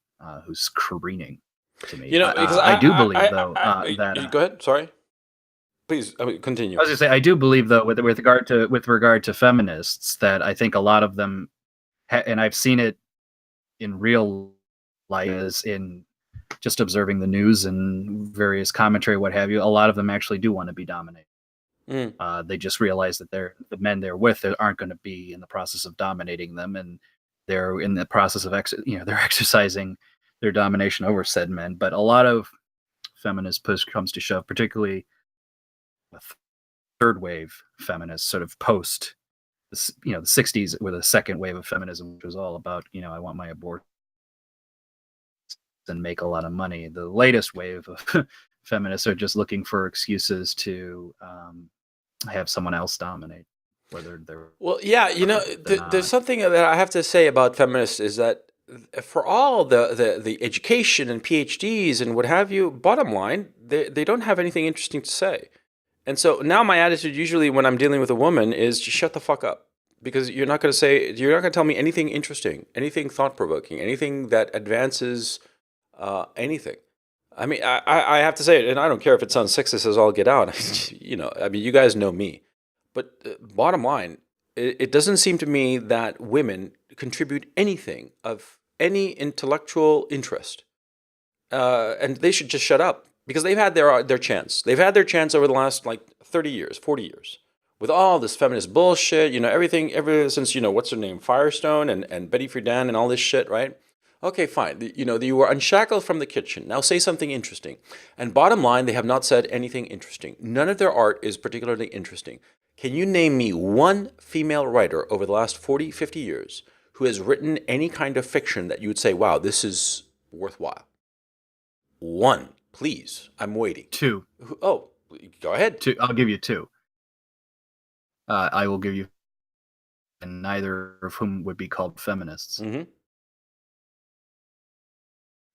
who's careening to me. I do believe that. Go ahead. Sorry. Please continue. I was going to say, I do believe, though, with regard to feminists, that I think a lot of them, and I've seen it in real life, as in just observing the news and various commentary, what have you. A lot of them actually do want to be dominated. They just realize that the men they're with aren't going to be in the process of dominating them, and they're in the process of they're exercising their domination over said men. But a lot of feminist push comes to shove, particularly with third wave feminists, sort of post the 60s, with a second wave of feminism, which was all about I want my abortion and make a lot of money. The latest wave of feminists are just looking for excuses to have someone else dominate. Whether they're there's something that I have to say about feminists is that for all the education and PhDs and what have you, bottom line, they don't have anything interesting to say. And so now my attitude usually when I'm dealing with a woman is just shut the fuck up, because you're not going to tell me anything interesting, anything thought-provoking, anything that advances anything. I mean, I have to say it, and I don't care if it sounds sexist as all get out. You guys know me. But bottom line, it doesn't seem to me that women contribute anything of any intellectual interest. And they should just shut up, because they've had their chance. They've had their chance over the last 30 years, 40 years. With all this feminist bullshit, everything, ever since, what's her name, Firestone and Betty Friedan and all this shit, right? Okay, fine. You were unshackled from the kitchen. Now say something interesting. And bottom line, they have not said anything interesting. None of their art is particularly interesting. Can you name me one female writer over the last 40, 50 years who has written any kind of fiction that you would say, wow, this is worthwhile? One, please. I'm waiting. Two. Oh, go ahead. Two. I'll give you two. I will give you, and neither of whom would be called feminists. Mm-hmm.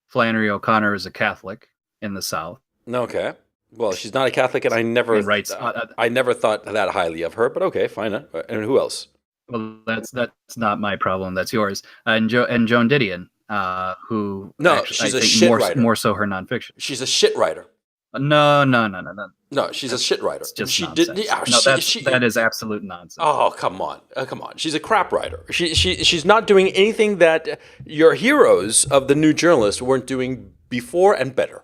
Flannery O'Connor is a Catholic in the South. Okay. Well, she's not a Catholic, and I never thought that highly of her. But okay, fine. And who else? Well, that's not my problem. That's yours. And Joan Didion, who No, actually, she's I a think shit writer. more so her nonfiction. She's a shit writer. No. No, she's a shit writer. It's just She nonsense. did. Yeah, No, that is absolute nonsense. Oh, come on, come on. She's a crap writer. She's not doing anything that your heroes of the New Journalist weren't doing before and better.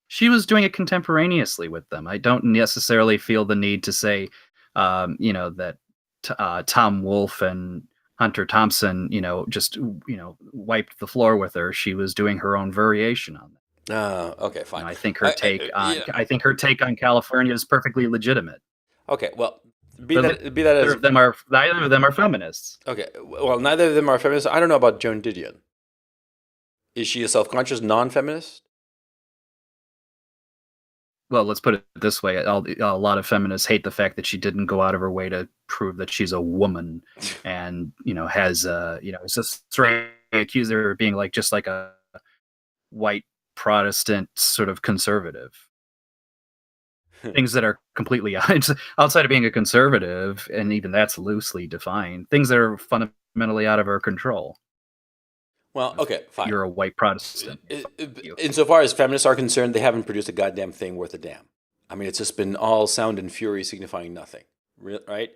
She was doing it contemporaneously with them. I don't necessarily feel the need to say, that Tom Wolfe and Hunter Thompson, just wiped the floor with her. She was doing her own variation on that. Okay, fine. I think her take on California is perfectly legitimate. Okay, well, neither of them are feminists. Okay, well, neither of them are feminists. I don't know about Joan Didion. Is she a self-conscious non-feminist? Well, let's put it this way: a lot of feminists hate the fact that she didn't go out of her way to prove that she's a woman, and has it's a straight accuser of being just like a white Protestant sort of conservative. Things that are completely outside of being a conservative, and even that's loosely defined. Things that are fundamentally out of our control. Well, okay, fine. You're a white Protestant. Insofar as feminists are concerned, they haven't produced a goddamn thing worth a damn. I mean, it's just been all sound and fury signifying nothing, right?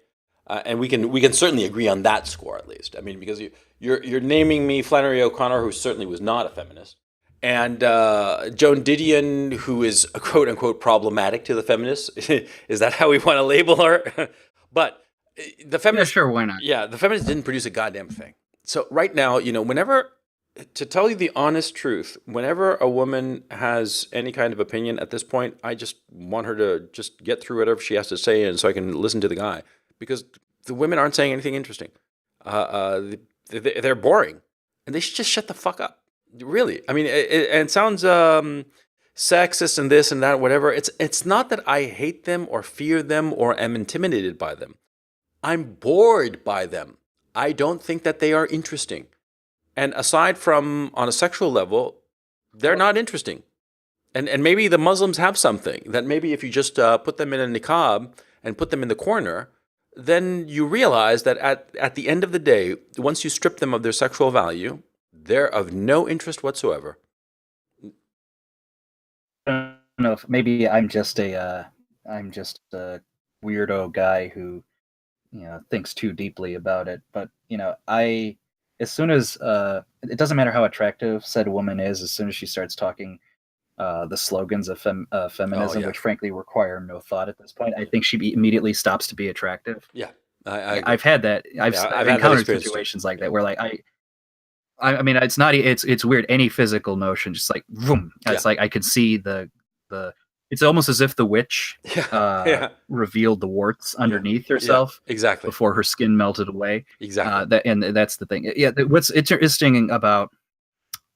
And we can certainly agree on that score at least. I mean, because you're naming me Flannery O'Connor, who certainly was not a feminist, and Joan Didion, who is a quote unquote problematic to the feminists. Is that how we want to label her? But the feminists, yeah, sure, why not? Yeah, the feminists didn't produce a goddamn thing. So right now, whenever. To tell you the honest truth, whenever a woman has any kind of opinion at this point, I just want her to just get through whatever she has to say, and so I can listen to the guy, because the women aren't saying anything interesting. They're boring, and they should just shut the fuck up. Really, I mean, it sounds sexist and this and that, whatever. It's not that I hate them or fear them or am intimidated by them. I'm bored by them. I don't think that they are interesting. And aside from on a sexual level, they're not interesting. And maybe the Muslims have something that maybe if you just put them in a niqab and put them in the corner, then you realize that at the end of the day, once you strip them of their sexual value, they're of no interest whatsoever. I don't know if maybe I'm just a weirdo guy who thinks too deeply about it, but as soon as it doesn't matter how attractive said woman is, as soon as she starts talking the slogans of feminism, which frankly require no thought at this point, I think she immediately stops to be attractive. Yeah, I've had that. I've encountered situations like that where I mean, it's weird. Any physical motion, just like boom. It's like I could see the. It's almost as if the witch revealed the warts underneath herself, exactly, before her skin melted away. Exactly, and that's the thing. Yeah, what's interesting about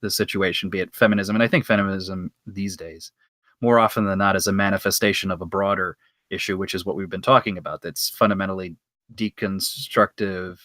the situation, be it feminism, and I think feminism these days, more often than not, is a manifestation of a broader issue, which is what we've been talking about. That's fundamentally deconstructive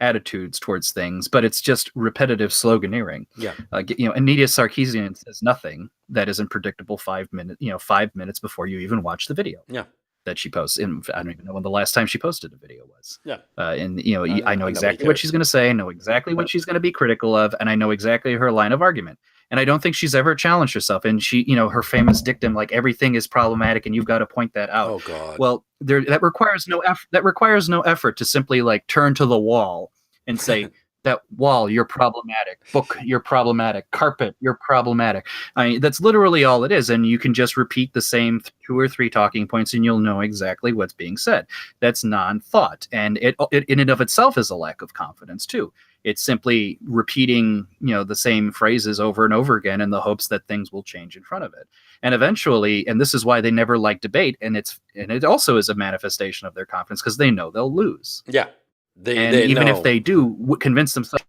attitudes towards things, but it's just repetitive sloganeering. Yeah. Anita Sarkeesian says nothing that isn't predictable 5 minutes before you even watch the video. Yeah. That she posts. I don't even know when the last time she posted a video was. Yeah. I know exactly what she's going to say. I know exactly what she's going to be critical of, and I know exactly her line of argument. And I don't think she's ever challenged herself. And she, her famous dictum, like everything is problematic, and you've got to point that out. Oh God. Well, that requires no effort. That requires no effort to simply turn to the wall and say, "That wall, you're problematic. Book, you're problematic. Carpet, you're problematic." I mean, that's literally all it is. And you can just repeat the same 2 or 3 talking points, and you'll know exactly what's being said. That's non-thought, and it in and of itself is a lack of confidence too. It's simply repeating, the same phrases over and over again in the hopes that things will change in front of it. And eventually, and this is why they never like debate, and it also is a manifestation of their confidence, because they know they'll lose. Yeah. Even if they do convince themselves,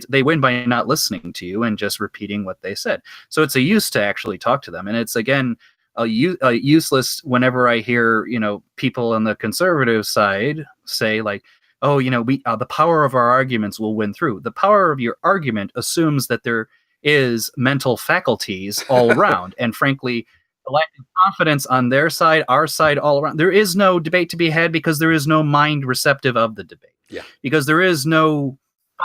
they win by not listening to you and just repeating what they said. So it's a use to actually talk to them. And it's, again, useless whenever I hear, people on the conservative side say oh, the power of our arguments will win through. The power of your argument assumes that there is mental faculties all around. And frankly, the lack of confidence on their side, our side, all around. There is no debate to be had because there is no mind receptive of the debate. Yeah. Because there is no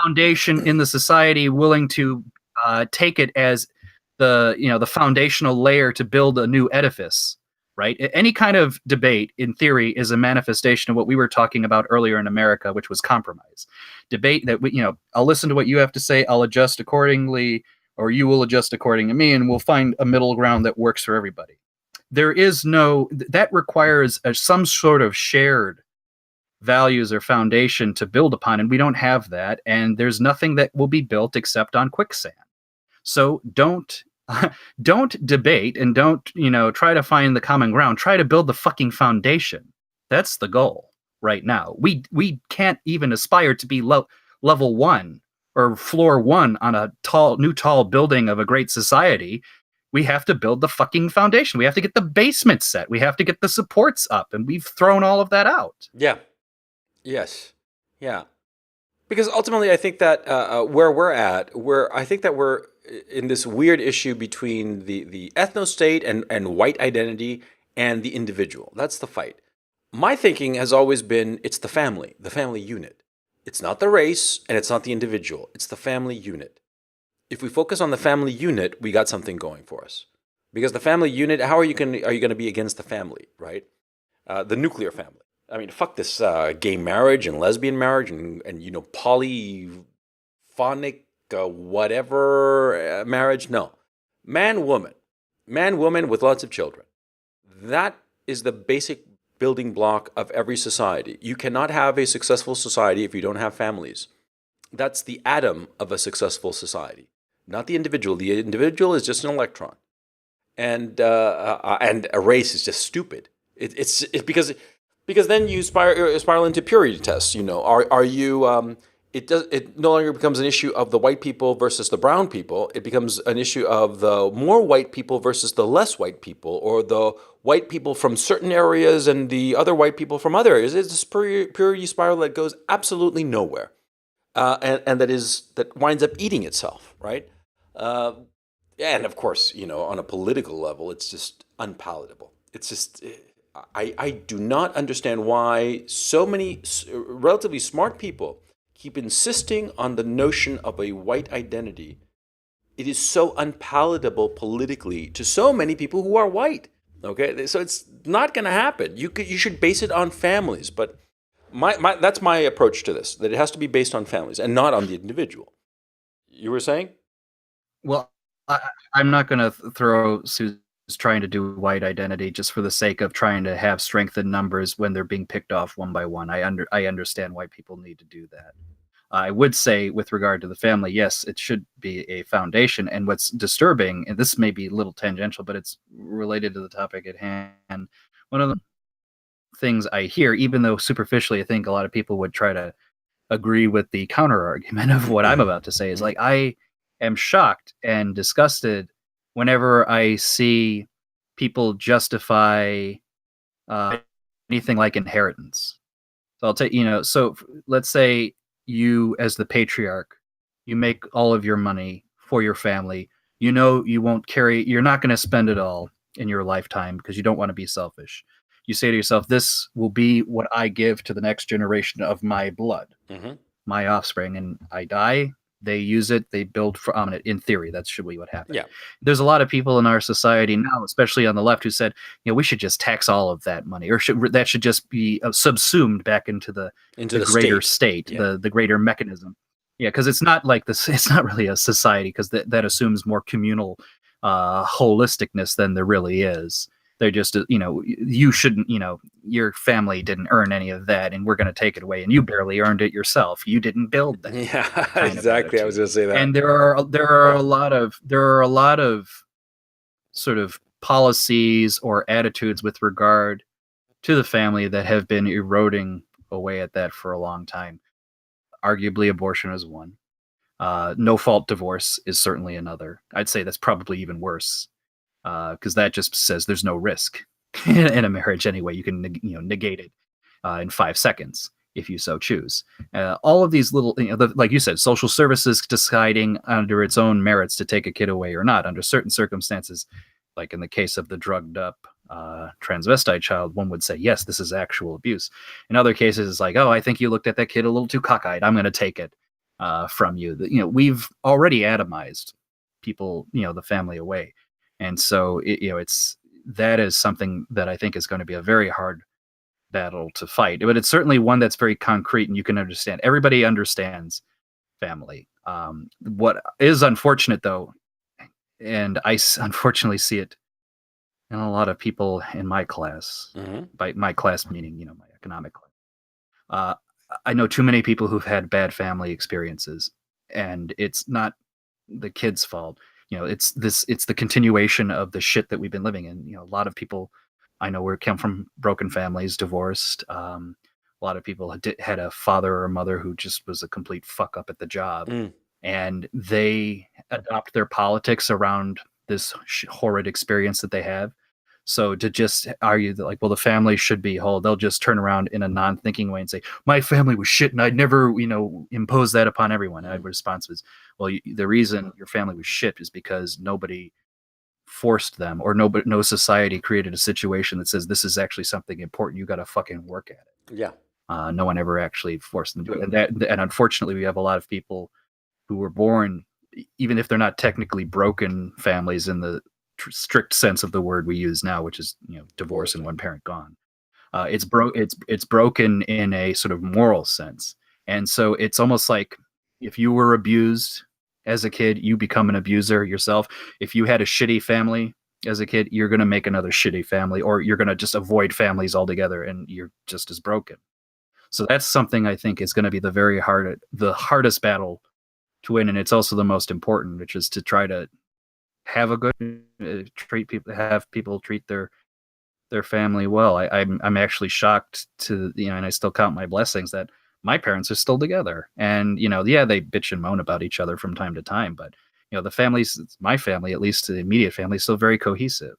foundation in the society willing to take it as the foundational layer to build a new edifice, right? Any kind of debate, in theory, is a manifestation of what we were talking about earlier in America, which was compromise. Debate that I'll listen to what you have to say, I'll adjust accordingly, or you will adjust according to me, and we'll find a middle ground that works for everybody. There is that requires some sort of shared values or foundation to build upon, and we don't have that, and there's nothing that will be built except on quicksand. So don't debate, and don't try to find the common ground. Try to build the fucking foundation. That's the goal right now. We can't even aspire to be level 1 or floor 1 on a tall building of a great society. We have to build the fucking foundation. We have to get the basement set. We have to get the supports up, and we've thrown all of that out. Yeah. Yes. Yeah. Because ultimately, I think that where we're at, I think that we're in this weird issue between the ethno-state and white identity and the individual. That's the fight. My thinking has always been it's the family unit. It's not the race and it's not the individual. It's the family unit. If we focus on the family unit, we got something going for us. Because the family unit, how are you going to be against the family, right? The nuclear family. I mean, fuck this gay marriage and lesbian marriage and polyphonic whatever marriage. No. Man, woman with lots of children. That is the basic building block of every society. You cannot have a successful society if you don't have families. That's the atom of a successful society, not the individual. The individual is just an electron, and a race is just stupid. It's because then you spiral into purity tests. Are you? It no longer becomes an issue of the white people versus the brown people. It becomes an issue of the more white people versus the less white people, or the white people from certain areas and the other white people from other areas. It's this purity spiral that goes absolutely nowhere, and that winds up eating itself, right? And of course, on a political level, it's just unpalatable. It's just. I do not understand why so many relatively smart people keep insisting on the notion of a white identity. It is so unpalatable politically to so many people who are white. Okay, so it's not going to happen. You should base it on families, but that's my approach to this. That it has to be based on families and not on the individual. You were saying? Well, I'm not going to throw Susan is trying to do white identity just for the sake of trying to have strength in numbers when they're being picked off one by one. I understand why people need to do that. I would say with regard to the family, yes, it should be a foundation. And what's disturbing, and this may be a little tangential, but it's related to the topic at hand. One of the things I hear, even though superficially I think a lot of people would try to agree with the counter argument of what I'm about to say, is like, I am shocked and disgusted whenever I see people justify anything like inheritance. So I'll take, so let's say you, as the patriarch, you make all of your money for your family. You won't you're not going to spend it all in your lifetime because you don't want to be selfish. You say to yourself, this will be what I give to the next generation of my blood, my offspring, and I die. They use it. They build from it. In theory, that should be what happened. Yeah. There's a lot of people in our society now, especially on the left, who said, we should just tax all of that money, or that should just be subsumed back into the greater state, yeah. the greater mechanism. Yeah, because it's not like this. It's not really a society, because that assumes more communal holisticness than there really is. They're just, you shouldn't, your family didn't earn any of that, and we're going to take it away, and you barely earned it yourself. You didn't build that. Yeah, exactly. I was going to say that. And there are a lot of sort of policies or attitudes with regard to the family that have been eroding away at that for a long time. Arguably, abortion is one. No fault divorce is certainly another. I'd say that's probably even worse. Because that just says there's no risk in a marriage anyway. You can negate it in 5 seconds if you so choose. All of these little, like you said, social services deciding under its own merits to take a kid away or not under certain circumstances, like in the case of the drugged up transvestite child, one would say, yes, this is actual abuse. In other cases, it's like, oh, I think you looked at that kid a little too cockeyed. I'm going to take it. from you. That, we've already atomized people, the family away, and so it's that is something that I think is going to be a very hard battle to fight. But it's certainly one that's very concrete, and you can understand. Everybody understands family. What is unfortunate, though, and unfortunately see it in a lot of people in my class. By my class meaning, my economic class. Uh, I know too many people who've had bad family experiences, and it's not the kid's fault. It's the continuation of the shit that we've been living in. A lot of people I know come from broken families, divorced. A lot of people had a father or a mother who just was a complete fuck up at the job, Mm. and they adopt their politics around this horrid experience that they have. So to just argue that, like, well, the family should be whole, they'll just turn around in a non-thinking way and say, my family was shit and I'd never, impose that upon everyone. And my response was, well, the reason your family was shit is because nobody forced them, or no society created a situation that says this is actually something important. You got to fucking work at it. Yeah. No one ever actually forced them to do it. And unfortunately, we have a lot of people who were born, even if they're not technically broken families in the strict sense of the word we use now, which is divorce and one parent gone. It's broken in a sort of moral sense, and so it's almost like if you were abused as a kid, you become an abuser yourself. If you had a shitty family as a kid, you're going to make another shitty family, or you're going to just avoid families altogether, and you're just as broken. So that's something I think is going to be the hardest battle to win, and it's also the most important, which is to try to have a good have people treat their family well. I'm actually shocked to and I still count my blessings that my parents are still together, and they bitch and moan about each other from time to time, but my family, at least the immediate family, is still very cohesive.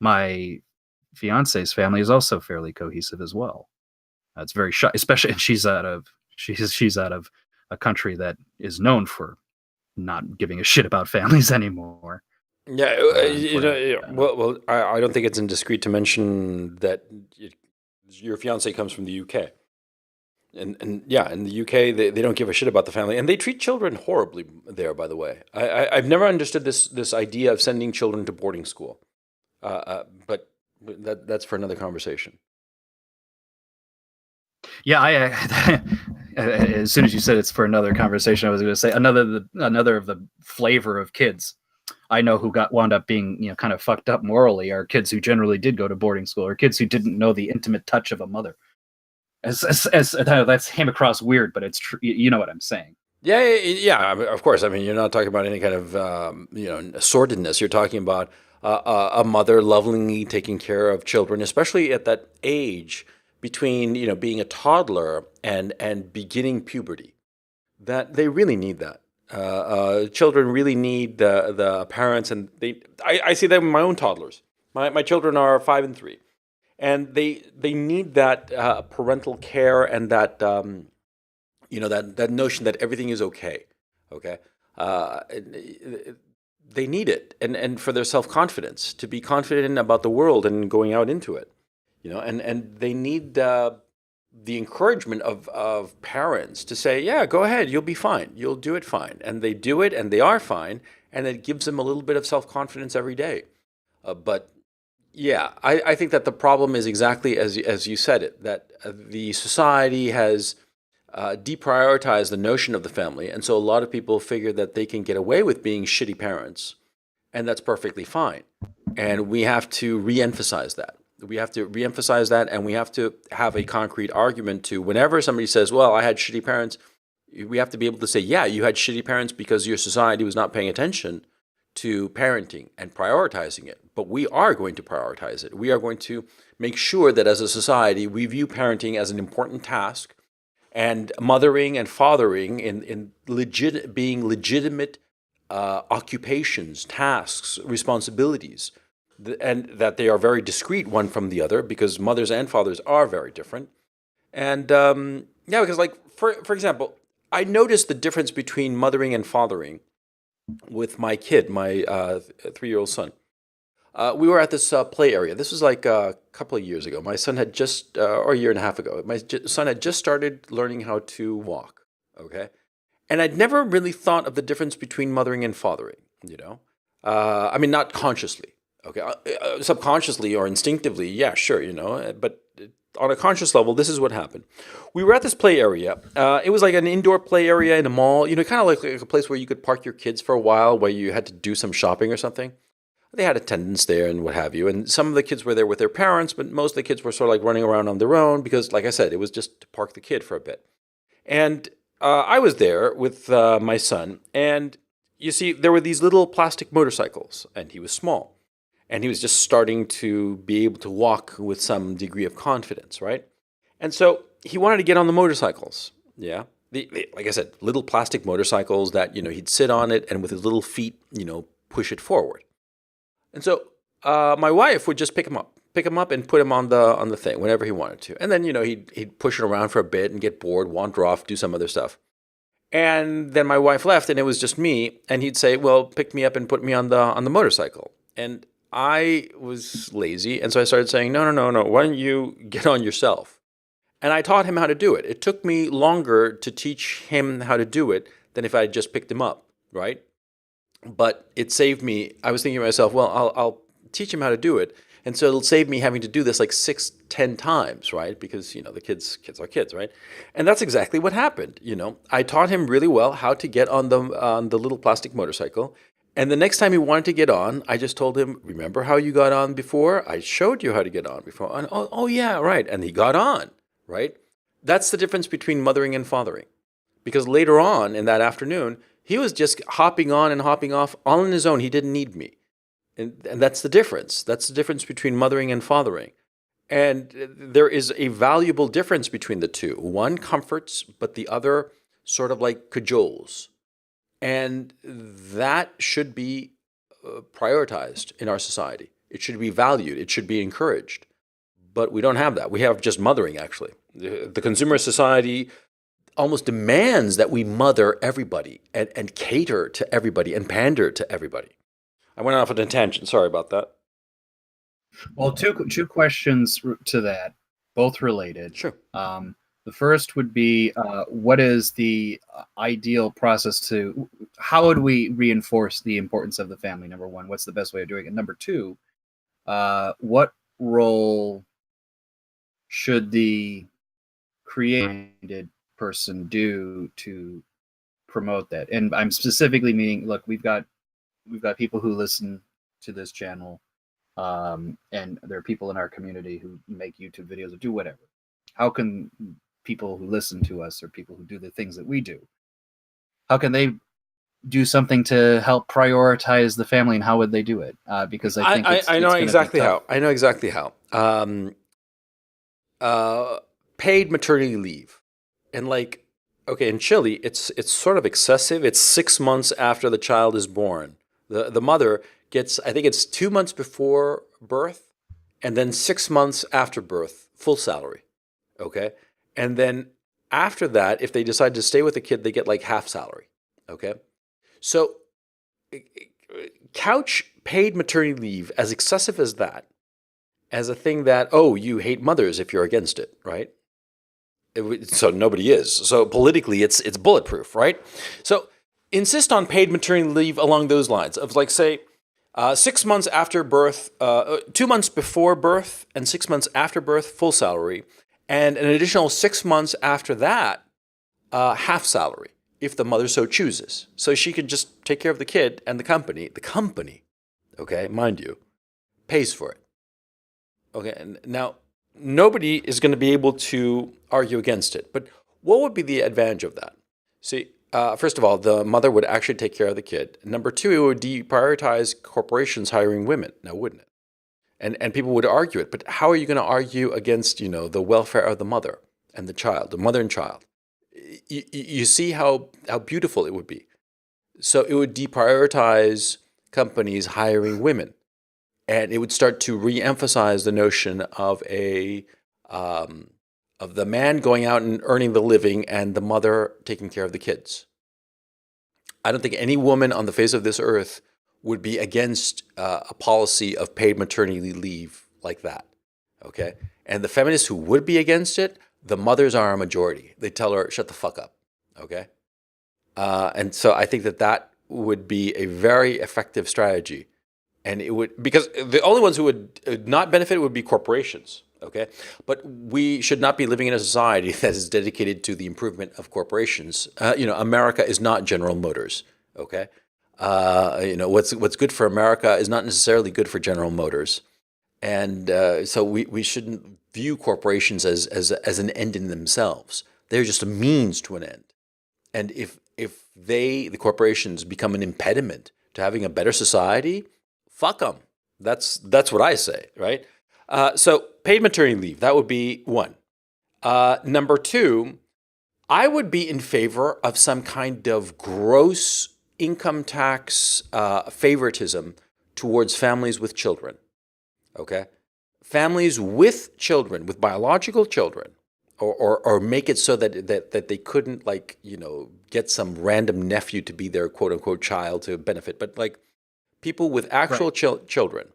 My fiance's family is also fairly cohesive as well. It's very especially, and she's out of a country that is known for not giving a shit about families anymore. Yeah, well, I don't think it's indiscreet to mention that your fiance comes from the UK, and yeah, in the UK they don't give a shit about the family, and they treat children horribly there. By the way, I've never understood this idea of sending children to boarding school, but that's for another conversation. Yeah, as soon as you said it's for another conversation, I was going to say another of the flavor of kids I know who wound up being kind of fucked up morally are kids who generally did go to boarding school, or kids who didn't know the intimate touch of a mother. As that's came across weird, but it's true. You know what I'm saying? Yeah. Of course. I mean, you're not talking about any kind of sordidness. You're talking about a mother lovingly taking care of children, especially at that age between being a toddler and beginning puberty. That they really need that. Children really need the parents, and I see that with my own toddlers. My children are 5 and 3, and they need that parental care and that that notion that everything is okay. Okay, they need it, and for their self confidence, to be confident about the world and going out into it. And they need the encouragement of parents to say, yeah, go ahead, you'll be fine, you'll do it fine, and they do it, and they are fine, and it gives them a little bit of self confidence every day. But yeah, I think that the problem is exactly as you said it, that the society has deprioritized the notion of the family, and so a lot of people figure that they can get away with being shitty parents, and that's perfectly fine. And we have to re-emphasize that. We have to reemphasize that, and we have to have a concrete argument to whenever somebody says, well, I had shitty parents, we have to be able to say, yeah, you had shitty parents because your society was not paying attention to parenting and prioritizing it. But we are going to prioritize it. We are going to make sure that as a society, we view parenting as an important task, and mothering and fathering in being legitimate occupations, tasks, responsibilities, and that they are very discrete one from the other, because mothers and fathers are very different. And yeah, because like for example, I noticed the difference between mothering and fathering with my kid, my 3-year-old son. We were at this play area. This was like a couple of years ago. My son had or a year and a half ago, son had just started learning how to walk. Okay. And I'd never really thought of the difference between mothering and fathering, you know? I mean, not consciously, okay? Subconsciously or instinctively, yeah, sure, but on a conscious level, this is what happened. We were at this play area. It was like an indoor play area in a mall, kind of like a place where you could park your kids for a while, where you had to do some shopping or something. They had attendants there and what have you. And some of the kids were there with their parents, but most of the kids were sort of like running around on their own because, like I said, it was just to park the kid for a bit. And I was there with my son, and you see, there were these little plastic motorcycles, and he was small, and he was just starting to be able to walk with some degree of confidence, right? And so he wanted to get on the motorcycles, yeah. Like I said, little plastic motorcycles that he'd sit on it and with his little feet, push it forward. And so my wife would just pick him up and put him on the thing whenever he wanted to. And then he'd push it around for a bit and get bored, wander off, do some other stuff. And then my wife left, and it was just me. And he'd say, "Well, pick me up and put me on the motorcycle." And I was lazy, and so I started saying, "No, no, no, no. Why don't you get on yourself?" And I taught him how to do it. It took me longer to teach him how to do it than if I had just picked him up, right? But it saved me. I was thinking to myself, well, I'll teach him how to do it. And so it'll save me having to do this like 6, 10 times, right? Because, the kids are kids, right? And that's exactly what happened. I taught him really well how to get on the little plastic motorcycle. And the next time he wanted to get on, I just told him, "Remember how you got on before? I showed you how to get on before." And, oh yeah, right. And he got on, right? That's the difference between mothering and fathering. Because later on in that afternoon, he was just hopping on and hopping off all on his own. He didn't need me. And that's the difference. That's the difference between mothering and fathering. And there is a valuable difference between the two. One comforts, but the other sort of like cajoles. And that should be prioritized in our society. It should be valued. It should be encouraged. But we don't have that. We have just mothering, actually. The consumer society almost demands that we mother everybody and cater to everybody and pander to everybody. I went off on a tangent. Sorry about that. Well, two questions to that, both related. Sure. The first would be, what is the ideal process how would we reinforce the importance of the family? Number one, what's the best way of doing it? Number two, what role should the created person do to promote that? And I'm specifically meaning, look, we've got people who listen to this channel, and there are people in our community who make YouTube videos or do whatever. How can people who listen to us, or people who do the things that we do, how can they do something to help prioritize the family, and how would they do it? Because I think I know exactly how. I know exactly how. Paid maternity leave, and like, okay, in Chile, it's sort of excessive. It's 6 months after the child is born. The mother gets, I think it's 2 months before birth, and then 6 months after birth, full salary. Okay, and then after that, if they decide to stay with the kid, they get like half salary. Okay, so couch paid maternity leave as excessive as that, as a thing that, oh, you hate mothers if you're against it, right? So nobody is. So politically, it's bulletproof, right? So insist on paid maternity leave along those lines of, like, say, 6 months after birth, 2 months before birth, and 6 months after birth, full salary, and an additional 6 months after that, half salary, if the mother so chooses. So she can just take care of the kid, and the company, okay, mind you, pays for it. Okay, and now nobody is going to be able to argue against it. But what would be the advantage of that? See, first of all, the mother would actually take care of the kid. Number two, it would deprioritize corporations hiring women, now wouldn't it? And people would argue it. But how are you going to argue against, the welfare of the mother and the child, the mother and child? You see how beautiful it would be. So it would deprioritize companies hiring women. And it would start to re-emphasize the notion of of the man going out and earning the living and the mother taking care of the kids. I don't think any woman on the face of this earth would be against a policy of paid maternity leave like that, okay? And the feminists who would be against it, the mothers are a majority. They tell her, shut the fuck up, okay? And so I think that would be a very effective strategy. And it would, because the only ones who would not benefit would be corporations. Okay. But we should not be living in a society that is dedicated to the improvement of corporations. America is not General Motors. Okay. What's good for America is not necessarily good for General Motors. And so we shouldn't view corporations as an end in themselves. They're just a means to an end. And if the corporations become an impediment to having a better society, fuck them. That's what I say, right? So paid maternity leave, that would be one. Number two, I would be in favor of some kind of gross income tax favoritism towards families with children. Okay? Families with children, with biological children, or make it so that they couldn't get some random nephew to be their quote unquote child to benefit, but like people with actual children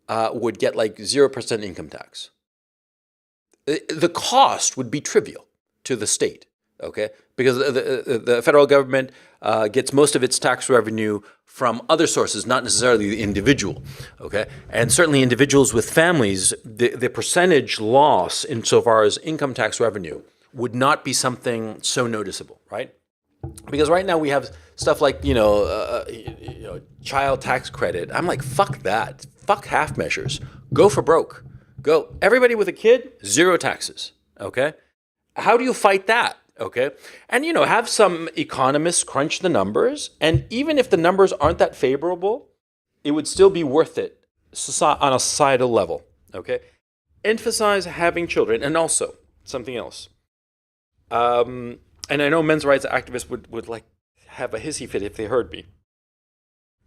would get like 0% income tax. The cost would be trivial to the state, okay? Because the federal government gets most of its tax revenue from other sources, not necessarily the individual, okay? And certainly individuals with families, the percentage loss insofar as income tax revenue would not be something so noticeable, right? Because right now we have stuff like, child tax credit. I'm like, fuck that. Fuck half measures. Go for broke. Go. Everybody with a kid, zero taxes, okay? How do you fight that? Okay. And, have some economists crunch the numbers. And even if the numbers aren't that favorable, it would still be worth it on a societal level. Okay. Emphasize having children. And also something else. And I know men's rights activists would like have a hissy fit if they heard me.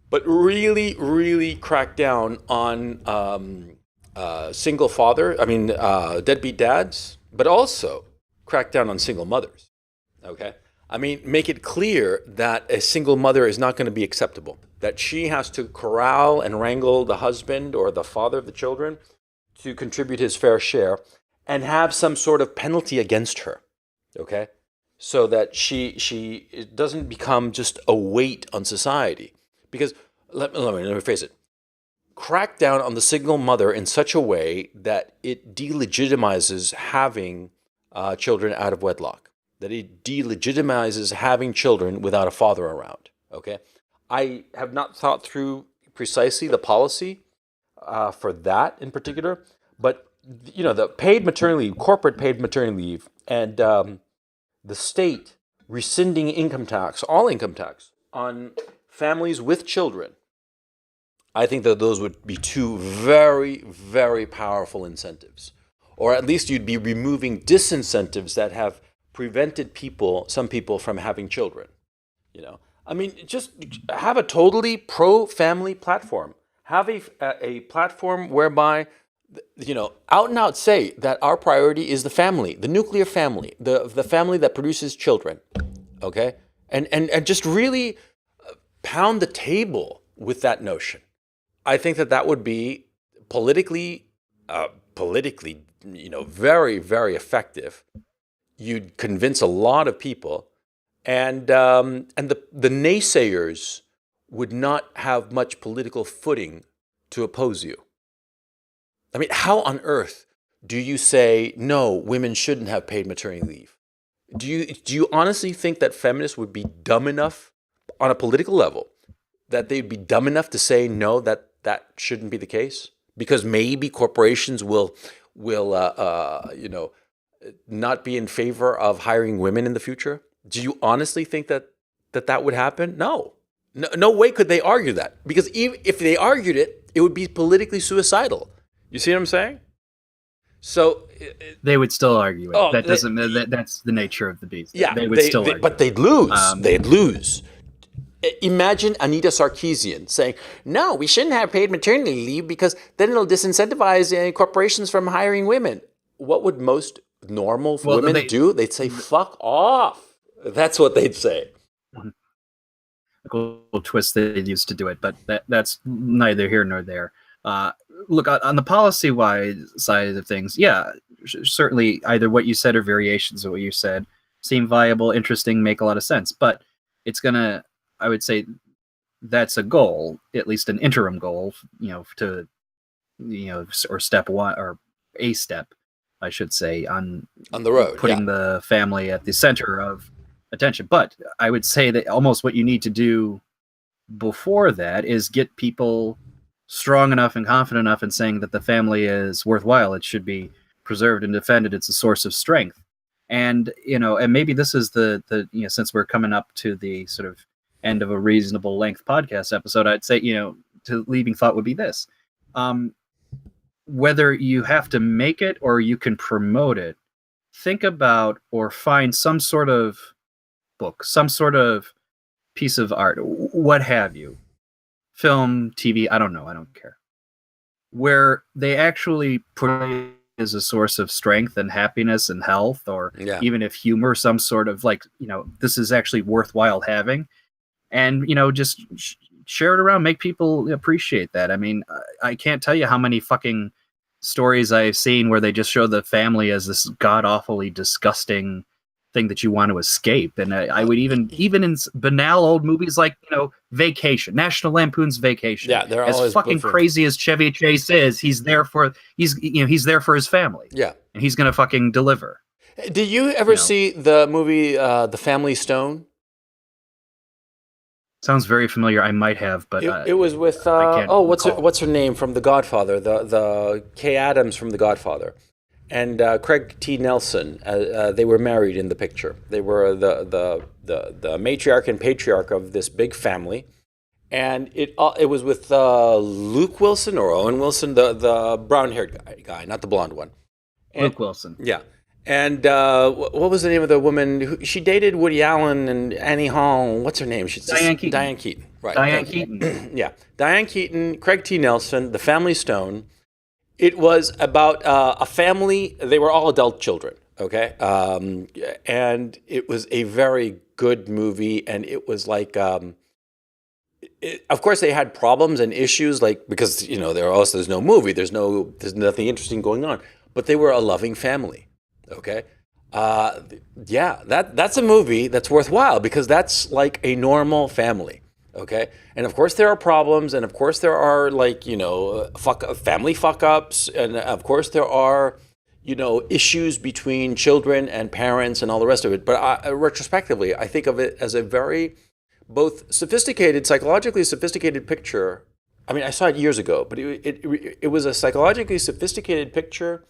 But really, really crack down on single deadbeat dads, but also crack down on single mothers, okay? I mean, make it clear that a single mother is not going to be acceptable, that she has to corral and wrangle the husband or the father of the children to contribute his fair share and have some sort of penalty against her, okay? So that she doesn't become just a weight on society. Because, let me rephrase it. Crack down on the single mother in such a way that it delegitimizes having children out of wedlock, that it delegitimizes having children without a father around, okay? I have not thought through precisely the policy for that in particular, but, the paid maternity leave, corporate paid maternity leave, and the state rescinding income tax, all income tax, on families with children, I think that those would be two very, very powerful incentives. Or at least you'd be removing disincentives that have prevented some people from having children. I mean, just have a totally pro-family platform. Have a platform whereby, out and out say that our priority is the family, the nuclear family, the family that produces children, okay? And just really pound the table with that notion. I think that would be politically, very, very effective. You'd convince a lot of people, and the naysayers would not have much political footing to oppose you. I mean, how on earth do you say no? Women shouldn't have paid maternity leave. Do you honestly think that feminists would be dumb enough on a political level that they'd be dumb enough to say no, that shouldn't be the case? Because maybe corporations will not be in favor of hiring women in the future? Do you honestly think that would happen? No way could they argue that. Because even if they argued it, it would be politically suicidal. You see what I'm saying? So they would still argue it. That's the nature of the beast. Yeah, they would still argue. But they'd lose. They'd lose. Imagine Anita Sarkeesian saying, no, we shouldn't have paid maternity leave because then it'll disincentivize corporations from hiring women. What would most normal women do? They'd say, fuck off. That's what they'd say. A little twist they used to do it, but that's neither here nor there. Look, on the policy-wise side of things, yeah, certainly either what you said or variations of what you said seem viable, interesting, make a lot of sense. But it's gonna, I would say that's a goal, at least an interim goal, to, or step one, or a step, I should say, on the road, putting the family at the center of attention. But I would say that almost what you need to do before that is get people strong enough and confident enough in saying that the family is worthwhile. It should be preserved and defended. It's a source of strength. And, and maybe this is the since we're coming up to the sort of end of a reasonable length podcast episode, I'd say, to leaving thought would be this. Whether you have to make it or you can promote it, think about or find some sort of book, some sort of piece of art, what have you, film, TV, I don't know, I don't care, where they actually put it as a source of strength and happiness and health, or even if humor, some sort of like, this is actually worthwhile having, and, just share it around, make people appreciate that. I mean, I can't tell you how many fucking stories I've seen where they just show the family as this god-awfully disgusting thing that you want to escape. And I would even in banal old movies like, Vacation, National Lampoon's Vacation. Yeah, they're as fucking crazy as Chevy Chase is, he's there for his family. Yeah. And he's going to fucking deliver. Did you ever see the movie The Family Stone? Sounds very familiar. I might have, but it was with what's her name from The Godfather? The Kay Adams from The Godfather, and Craig T. Nelson. They were married in the picture. They were the matriarch and patriarch of this big family, and it was with Luke Wilson or Owen Wilson, the brown-haired guy, not the blonde one. Luke Wilson. Yeah. And what was the name of the woman? She dated Woody Allen and Annie Hall. What's her name? Diane Keaton. Diane Keaton. Right. Diane Keaton. Yeah. Diane Keaton, Craig T. Nelson, The Family Stone. It was about a family. They were all adult children. Okay. And it was a very good movie. And it was like, of course, they had problems and issues, like, because, there's no movie. There's nothing interesting going on. But they were a loving family. Okay. That's a movie that's worthwhile because that's like a normal family. Okay. And of course there are problems, and of course there are family fuck ups, and of course there are, issues between children and parents and all the rest of it. But retrospectively, I think of it as a very both psychologically sophisticated picture. I mean, I saw it years ago, but it was a psychologically sophisticated picture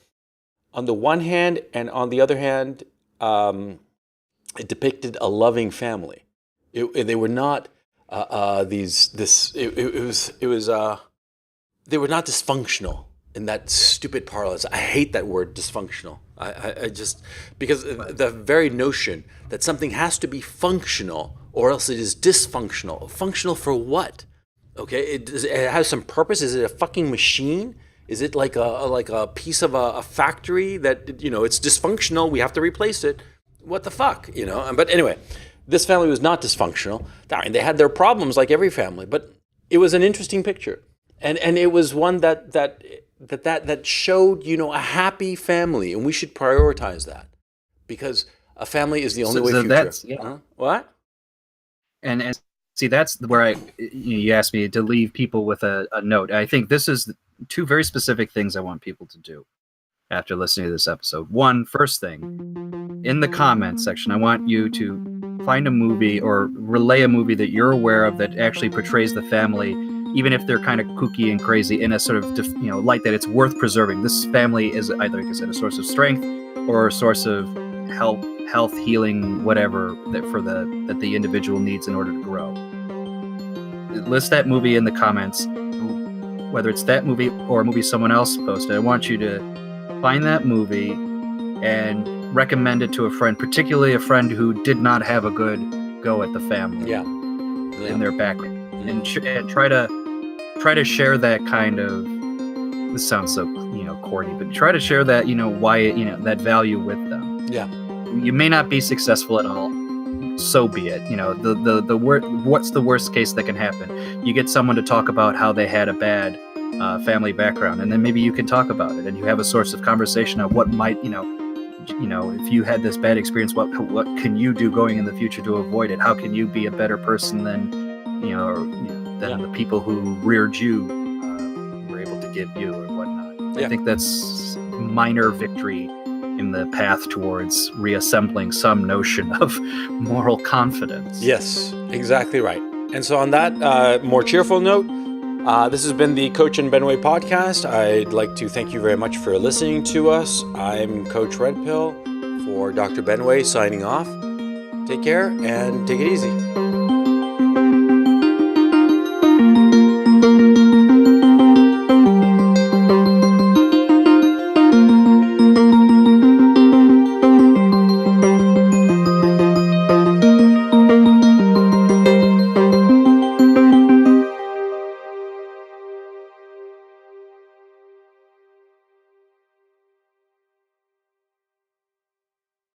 on the one hand, and on the other hand, it depicted a loving family. They were not they were not dysfunctional in that stupid parlance. I hate that word, dysfunctional. I just, because the very notion that something has to be functional or else it is dysfunctional. Functional for what? Okay, it has some purpose. Is it a fucking machine? Is it like a piece of a factory that, it's dysfunctional, we have to replace it? What the fuck, But anyway, this family was not dysfunctional. I mean, they had their problems like every family, but it was an interesting picture. And it was one that showed, a happy family, and we should prioritize that because a family is the only way future. That's, What? And see, that's where you asked me to leave people with a note. I think this is two very specific things I want people to do after listening to this episode. First thing, in the comments section, I want you to find a movie or relay a movie that you're aware of that actually portrays the family, even if they're kind of kooky and crazy, in a sort of, light that it's worth preserving. This family is either, like I said, a source of strength or a source of health, healing, whatever that the individual needs in order to grow. List that movie in the comments, whether it's that movie or a movie someone else posted. I want you to find that movie and recommend it to a friend, particularly a friend who did not have a good go at the family in their background, and try to share that kind of. This sounds so corny, but try to share that why that value with them. Yeah, you may not be successful at all. So be it. What's the worst case that can happen? You get someone to talk about how they had a bad family background, and then maybe you can talk about it, and you have a source of conversation of what might if you had this bad experience, what can you do going in the future to avoid it? How can you be a better person than the people who reared you were able to give you or whatnot? I think that's minor victory in the path towards reassembling some notion of moral confidence. Yes, exactly right. And so on that more cheerful note, this has been the Coach and Benway podcast. I'd like to thank you very much for listening to us. I'm Coach Red Pill for Dr. Benway signing off. Take care and take it easy.